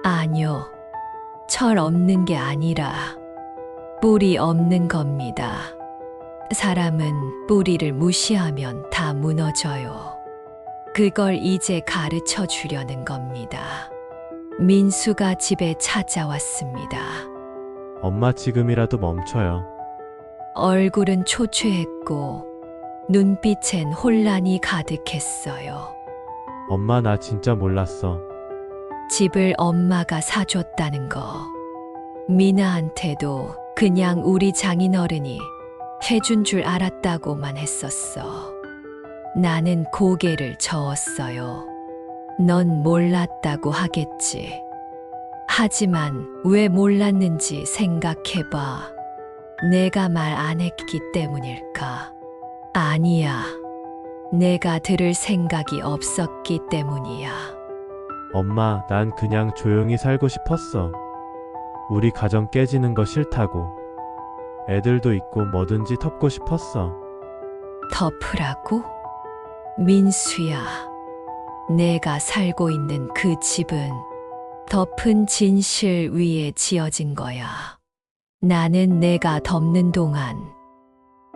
아니요. 철 없는 게 아니라 뿌리 없는 겁니다. 사람은 뿌리를 무시하면 다 무너져요. 그걸 이제 가르쳐 주려는 겁니다. 민수가 집에 찾아왔습니다. 엄마 지금이라도 멈춰요. 얼굴은 초췌했고 눈빛엔 혼란이 가득했어요. 엄마 나 진짜 몰랐어. 집을 엄마가 사줬다는 거. 미나한테도 그냥 우리 장인어른이 해준 줄 알았다고만 했었어. 나는 고개를 저었어요. 넌 몰랐다고 하겠지. 하지만 왜 몰랐는지 생각해봐. 내가 말 안 했기 때문일까? 아니야. 내가 들을 생각이 없었기 때문이야. 엄마, 난 그냥 조용히 살고 싶었어. 우리 가정 깨지는 거 싫다고. 애들도 있고 뭐든지 덮고 싶었어. 덮으라고? 민수야, 내가 살고 있는 그 집은 덮은 진실 위에 지어진 거야. 나는 내가 덮는 동안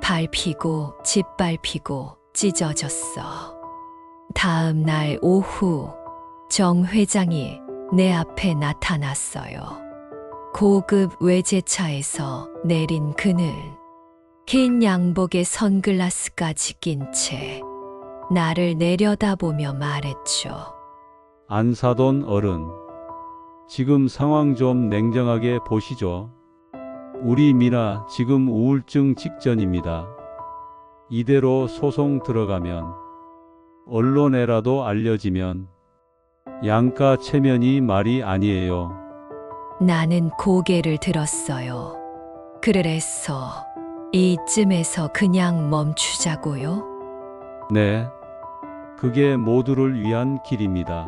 밟히고 짓밟히고 찢어졌어. 다음 날 오후 정 회장이 내 앞에 나타났어요. 고급 외제차에서 내린 그는 긴 양복에 선글라스까지 낀 채 나를 내려다보며 말했죠. 안 사돈 어른. 지금 상황 좀 냉정하게 보시죠. 우리 미나 지금 우울증 직전입니다. 이대로 소송 들어가면 언론에라도 알려지면 양가 체면이 말이 아니에요. 나는 고개를 들었어요. 그래서 이쯤에서 그냥 멈추자고요? 네. 그게 모두를 위한 길입니다.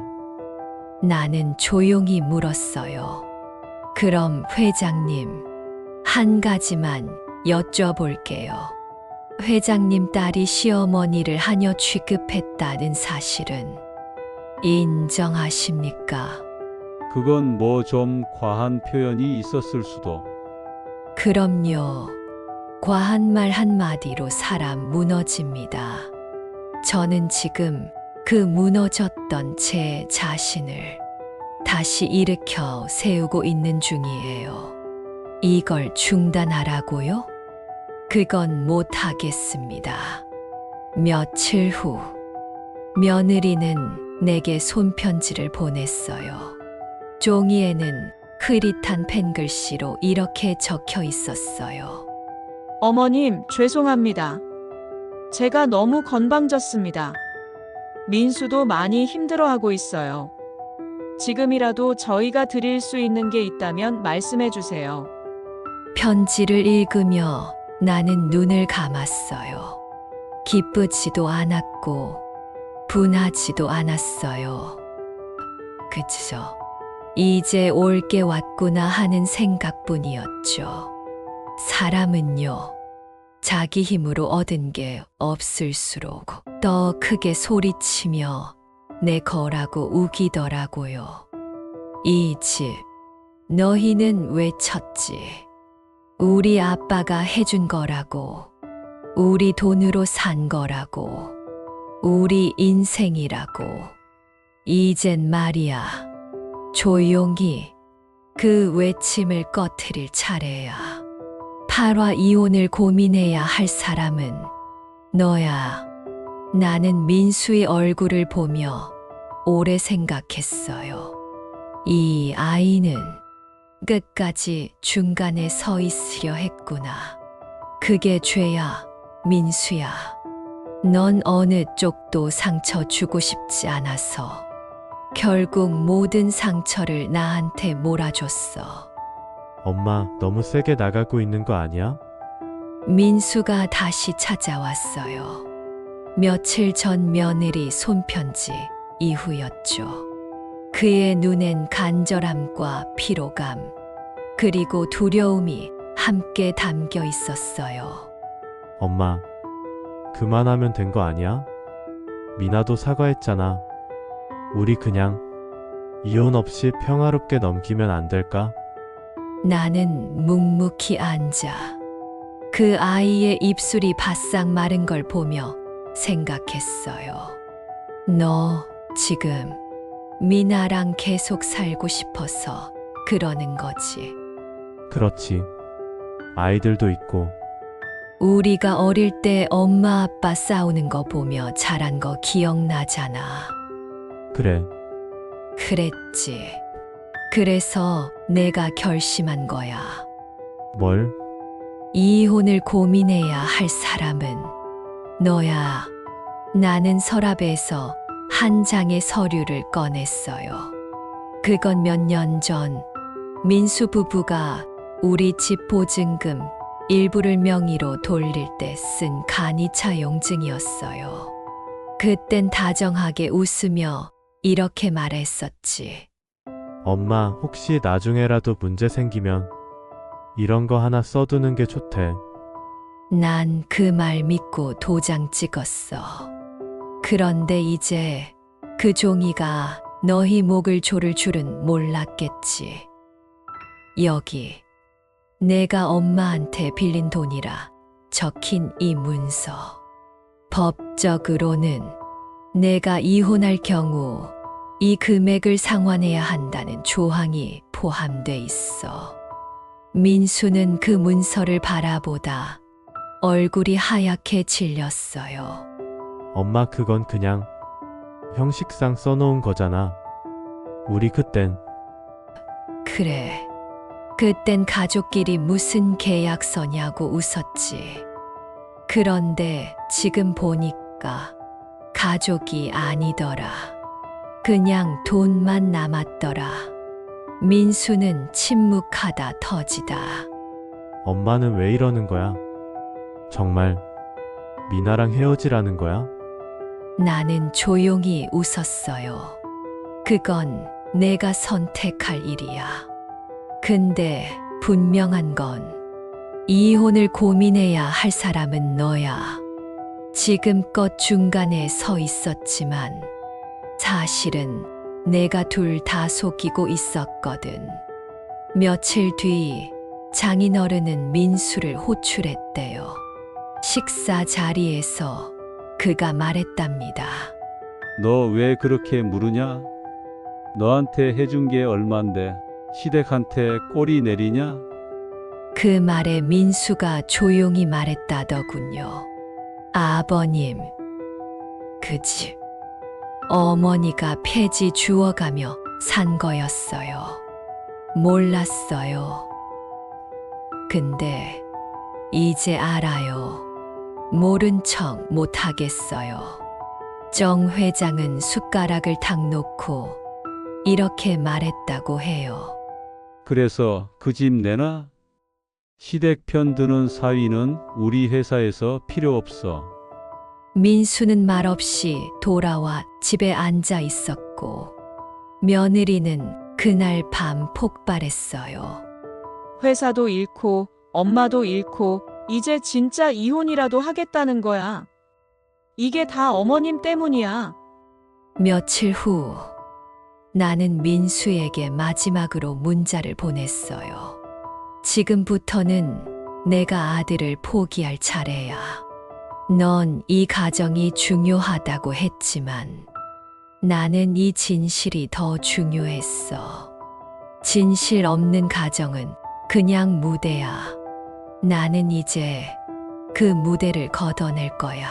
나는 조용히 물었어요. 그럼 회장님, 한 가지만 여쭤볼게요. 회장님 딸이 시어머니를 하녀 취급했다는 사실은 인정하십니까? 그건 뭐 좀 과한 표현이 있었을 수도. 그럼요. 과한 말 한마디로 사람 무너집니다. 저는 지금 그 무너졌던 제 자신을 다시 일으켜 세우고 있는 중이에요. 이걸 중단하라고요? 그건 못하겠습니다. 며칠 후 며느리는 내게 손편지를 보냈어요. 종이에는 흐릿한 펜글씨로 이렇게 적혀 있었어요. 어머님, 죄송합니다. 제가 너무 건방졌습니다. 민수도 많이 힘들어하고 있어요. 지금이라도 저희가 드릴 수 있는 게 있다면 말씀해 주세요. 편지를 읽으며 나는 눈을 감았어요. 기쁘지도 않았고 분하지도 않았어요. 그저 이제 올 게 왔구나 하는 생각뿐이었죠. 사람은요, 자기 힘으로 얻은 게 없을수록 더 크게 소리치며 내 거라고 우기더라고요. 이 집, 너희는 외쳤지. 우리 아빠가 해준 거라고, 우리 돈으로 산 거라고, 우리 인생이라고. 이젠 말이야, 조용히 그 외침을 꺼트릴 차례야. 8화 이혼을 고민해야 할 사람은 너야. 나는 민수의 얼굴을 보며 오래 생각했어요. 이 아이는 끝까지 중간에 서 있으려 했구나. 그게 죄야, 민수야. 넌 어느 쪽도 상처 주고 싶지 않아서 결국 모든 상처를 나한테 몰아줬어. 엄마, 너무 세게 나가고 있는 거 아니야? 민수가 다시 찾아왔어요. 며칠 전 며느리 손편지 이후였죠. 그의 눈엔 간절함과 피로감, 그리고 두려움이 함께 담겨 있었어요. 엄마, 그만하면 된 거 아니야? 미나도 사과했잖아. 우리 그냥 이혼 없이 평화롭게 넘기면 안 될까? 나는 묵묵히 앉아 그 아이의 입술이 바싹 마른 걸 보며 생각했어요. 너 지금 미나랑 계속 살고 싶어서 그러는 거지. 그렇지. 아이들도 있고. 우리가 어릴 때 엄마 아빠 싸우는 거 보며 자란 거 기억나잖아. 그래. 그랬지. 그래서 내가 결심한 거야. 뭘? 이혼을 고민해야 할 사람은 너야. 나는 서랍에서 한 장의 서류를 꺼냈어요. 그건 몇 년 전 민수 부부가 우리 집 보증금 일부를 명의로 돌릴 때 쓴 간이차 용증이었어요. 그땐 다정하게 웃으며 이렇게 말했었지. 엄마, 혹시 나중에라도 문제 생기면 이런 거 하나 써두는 게 좋대. 난 그 말 믿고 도장 찍었어. 그런데 이제 그 종이가 너희 목을 조를 줄은 몰랐겠지. 여기 내가 엄마한테 빌린 돈이라 적힌 이 문서. 법적으로는 내가 이혼할 경우 이 금액을 상환해야 한다는 조항이 포함돼 있어. 민수는 그 문서를 바라보다 얼굴이 하얗게 질렸어요. 엄마, 그건 그냥 형식상 써놓은 거잖아. 우리 그땐. 그래. 그땐 가족끼리 무슨 계약서냐고 웃었지. 그런데 지금 보니까 가족이 아니더라. 그냥 돈만 남았더라. 민수는 침묵하다 터지다. 엄마는 왜 이러는 거야? 정말 미나랑 헤어지라는 거야? 나는 조용히 웃었어요. 그건 내가 선택할 일이야. 근데 분명한 건 이혼을 고민해야 할 사람은 너야. 지금껏 중간에 서 있었지만 사실은 내가 둘 다 속이고 있었거든. 며칠 뒤 장인어른은 민수를 호출했대요. 식사 자리에서 그가 말했답니다. 너 왜 그렇게 물으냐? 너한테 해준 게 얼만데 시댁한테 꼬리 내리냐? 그 말에 민수가 조용히 말했다더군요. 아버님, 그 집 어머니가 폐지 주워가며 산 거였어요. 몰랐어요. 근데 이제 알아요. 모른 척 못하겠어요. 정 회장은 숟가락을 탁 놓고 이렇게 말했다고 해요. 그래서 그 집 내놔? 시댁 편 드는 사위는 우리 회사에서 필요 없어. 민수는 말없이 돌아와 집에 앉아 있었고 며느리는 그날 밤 폭발했어요. 회사도 잃고 엄마도 잃고 이제 진짜 이혼이라도 하겠다는 거야. 이게 다 어머님 때문이야. 며칠 후 나는 민수에게 마지막으로 문자를 보냈어요. 지금부터는 내가 아들을 포기할 차례야. 넌 이 가정이 중요하다고 했지만 나는 이 진실이 더 중요했어. 진실 없는 가정은 그냥 무대야. 나는 이제 그 무대를 걷어낼 거야.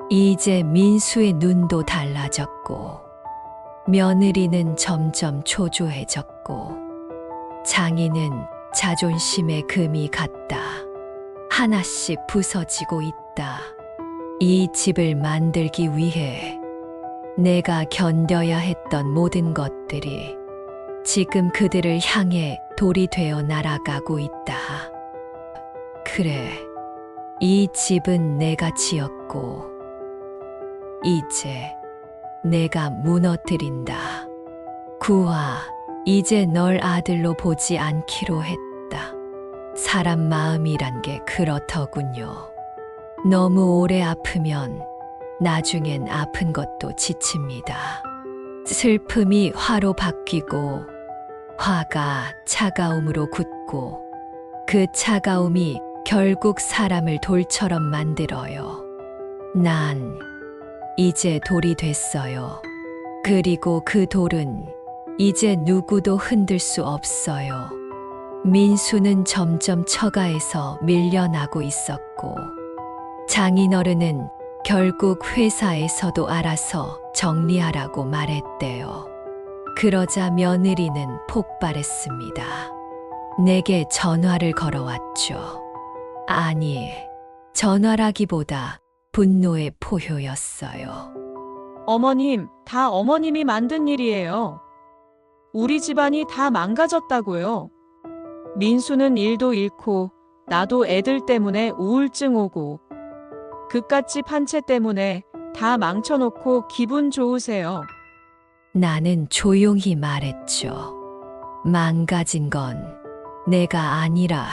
이제 민수의 눈도 달라졌고 며느리는 점점 초조해졌고 장인은 자존심의 금이 갔다. 하나씩 부서지고 있다. 이 집을 만들기 위해 내가 견뎌야 했던 모든 것들이 지금 그들을 향해 돌이 되어 날아가고 있다. 그래, 이 집은 내가 지었고, 이제 내가 무너뜨린다. 구아, 이제 널 아들로 보지 않기로 했다. 사람 마음이란 게 그렇더군요. 너무 오래 아프면 나중엔 아픈 것도 지칩니다. 슬픔이 화로 바뀌고 화가 차가움으로 굳고 그 차가움이 결국 사람을 돌처럼 만들어요. 난 이제 돌이 됐어요. 그리고 그 돌은 이제 누구도 흔들 수 없어요. 민수는 점점 처가에서 밀려나고 있었고, 장인어른은 결국 회사에서도 알아서 정리하라고 말했대요. 그러자 며느리는 폭발했습니다. 내게 전화를 걸어왔죠. 아니, 전화라기보다 분노의 포효였어요. 어머님, 다 어머님이 만든 일이에요. 우리 집안이 다 망가졌다고요. 민수는 일도 잃고 나도 애들 때문에 우울증 오고 그깟집 한 채 때문에 다 망쳐놓고 기분 좋으세요. 나는 조용히 말했죠. 망가진 건 내가 아니라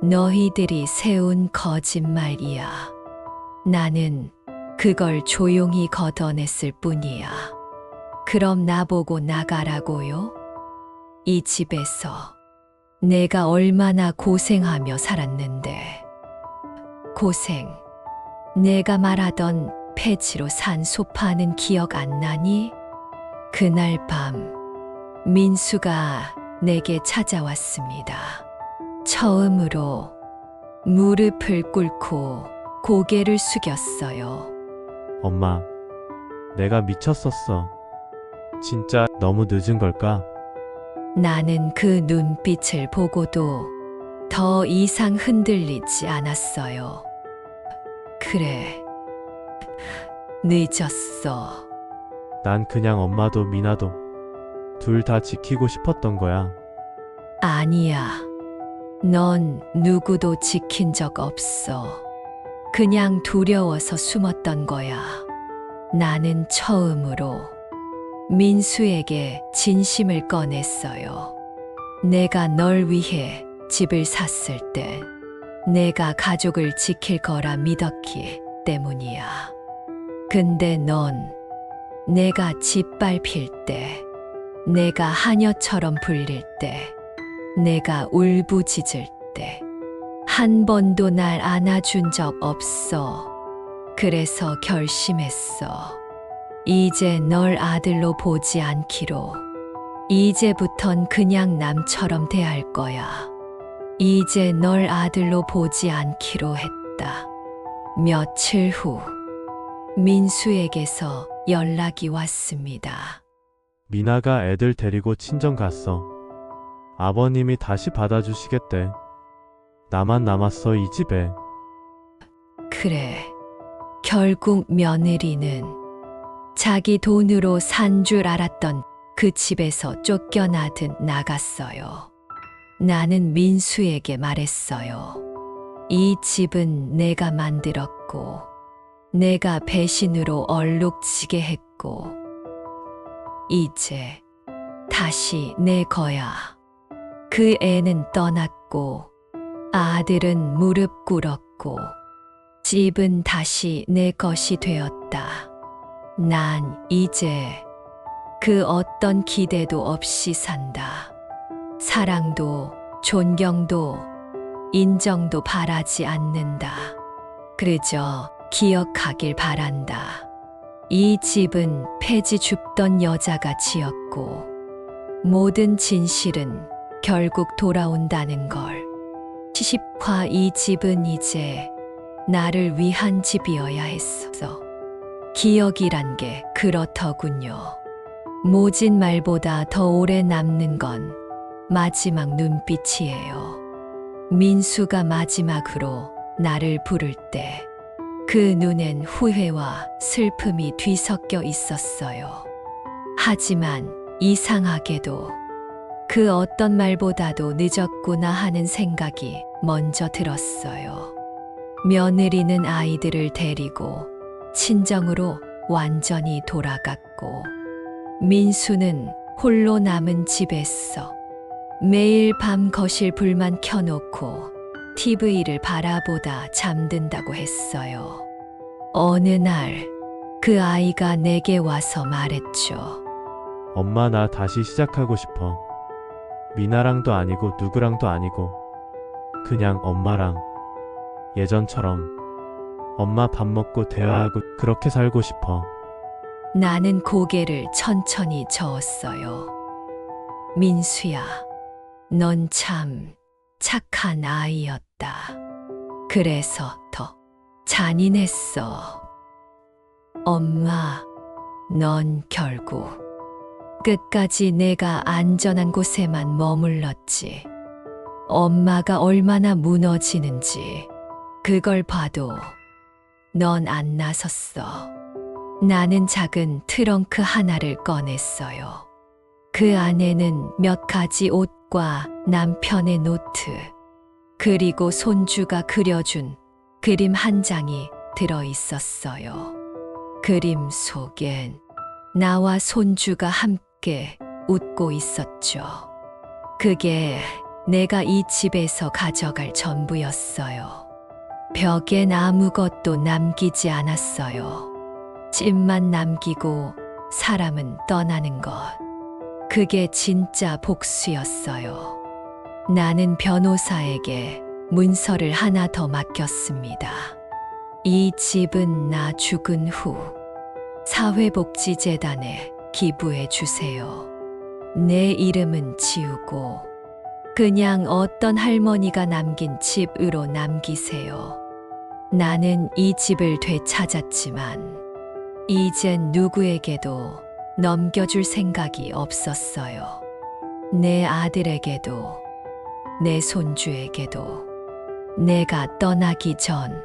너희들이 세운 거짓말이야. 나는 그걸 조용히 걷어냈을 뿐이야. 그럼 나보고 나가라고요? 이 집에서 내가 얼마나 고생하며 살았는데. 고생. 내가 말하던 폐지로 산 소파는 기억 안 나니? 그날 밤 민수가 내게 찾아왔습니다. 처음으로 무릎을 꿇고 고개를 숙였어요. 엄마, 내가 미쳤었어. 진짜 너무 늦은 걸까? 나는 그 눈빛을 보고도 더 이상 흔들리지 않았어요. 그래, 늦었어. 난 그냥 엄마도 미나도 둘 다 지키고 싶었던 거야. 아니야. 넌 누구도 지킨 적 없어. 그냥 두려워서 숨었던 거야. 나는 처음으로 민수에게 진심을 꺼냈어요. 내가 널 위해 집을 샀을 때 내가 가족을 지킬 거라 믿었기 때문이야. 근데 넌 내가 짓밟힐 때, 내가 하녀처럼 불릴 때, 내가 울부짖을 때, 한 번도 날 안아준 적 없어. 그래서 결심했어. 이제 널 아들로 보지 않기로. 이제부턴 그냥 남처럼 대할 거야. 이제 널 아들로 보지 않기로 했다. 며칠 후, 민수에게서 연락이 왔습니다. 미나가 애들 데리고 친정 갔어. 아버님이 다시 받아주시겠대. 나만 남았어, 이 집에. 그래, 결국 며느리는 자기 돈으로 산 줄 알았던 그 집에서 쫓겨나듯 나갔어요. 나는 민수에게 말했어요. 이 집은 내가 만들었고, 내가 배신으로 얼룩지게 했고, 이제 다시 내 거야. 그 애는 떠났고, 아들은 무릎 꿇었고, 집은 다시 내 것이 되었다. 난 이제 그 어떤 기대도 없이 산다. 사랑도, 존경도, 인정도 바라지 않는다. 그저 기억하길 바란다. 이 집은 폐지 줍던 여자가 지었고, 모든 진실은 결국 돌아온다는 걸. 시집과 이 집은 이제 나를 위한 집이어야 했어. 기억이란 게 그렇더군요. 모진 말보다 더 오래 남는 건 마지막 눈빛이에요. 민수가 마지막으로 나를 부를 때 그 눈엔 후회와 슬픔이 뒤섞여 있었어요. 하지만 이상하게도 그 어떤 말보다도 늦었구나 하는 생각이 먼저 들었어요. 며느리는 아이들을 데리고 친정으로 완전히 돌아갔고, 민수는 홀로 남은 집에서 매일 밤 거실 불만 켜놓고 TV를 바라보다 잠든다고 했어요. 어느 날 그 아이가 내게 와서 말했죠. 엄마, 나 다시 시작하고 싶어. 미나랑도 아니고 누구랑도 아니고 그냥 엄마랑 예전처럼 엄마 밥 먹고 대화하고 그렇게 살고 싶어. 나는 고개를 천천히 저었어요. 민수야, 넌 참 착한 아이였다. 그래서 더 잔인했어. 엄마, 넌 결국 끝까지 내가 안전한 곳에만 머물렀지. 엄마가 얼마나 무너지는지 그걸 봐도 넌 안 나섰어. 나는 작은 트렁크 하나를 꺼냈어요. 그 안에는 몇 가지 옷과 남편의 노트, 그리고 손주가 그려준 그림 한 장이 들어 있었어요. 그림 속엔 나와 손주가 함께 웃고 있었죠. 그게 내가 이 집에서 가져갈 전부였어요. 벽엔 아무것도 남기지 않았어요. 집만 남기고 사람은 떠나는 것. 그게 진짜 복수였어요. 나는 변호사에게 문서를 하나 더 맡겼습니다. 이 집은 나 죽은 후 사회복지재단에 기부해 주세요. 내 이름은 지우고 그냥 어떤 할머니가 남긴 집으로 남기세요. 나는 이 집을 되찾았지만 이젠 누구에게도 넘겨줄 생각이 없었어요. 내 아들에게도 내 손주에게도. 내가 떠나기 전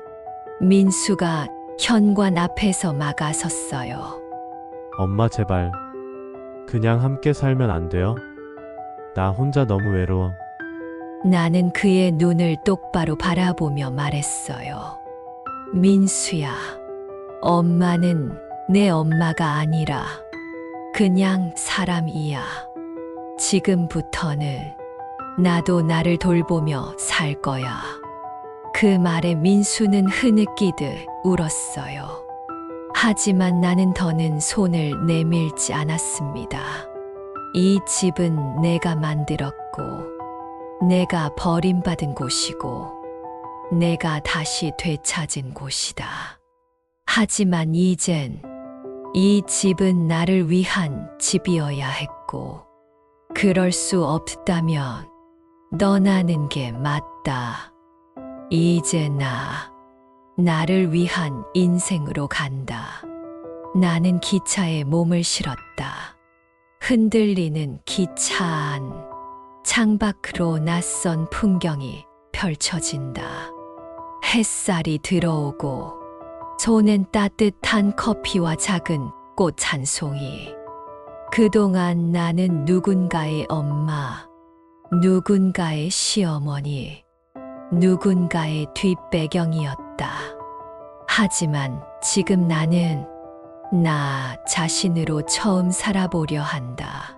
민수가 현관 앞에서 막아섰어요. 엄마, 제발 그냥 함께 살면 안 돼요? 나 혼자 너무 외로워. 나는 그의 눈을 똑바로 바라보며 말했어요. 민수야, 엄마는 내 엄마가 아니라 그냥 사람이야. 지금부터는 나도 나를 돌보며 살 거야. 그 말에 민수는 흐느끼듯 울었어요. 하지만 나는 더는 손을 내밀지 않았습니다. 이 집은 내가 만들었고, 내가 버림받은 곳이고, 내가 다시 되찾은 곳이다. 하지만 이젠 이 집은 나를 위한 집이어야 했고, 그럴 수 없다면 떠나는 게 맞다. 이제 나를 위한 인생으로 간다. 나는 기차에 몸을 실었다. 흔들리는 기차 안, 창밖으로 낯선 풍경이 펼쳐진다. 햇살이 들어오고 손엔 따뜻한 커피와 작은 꽃 한 송이. 그동안 나는 누군가의 엄마, 누군가의 시어머니, 누군가의 뒷배경이었다. 하지만 지금 나는 나 자신으로 처음 살아보려 한다.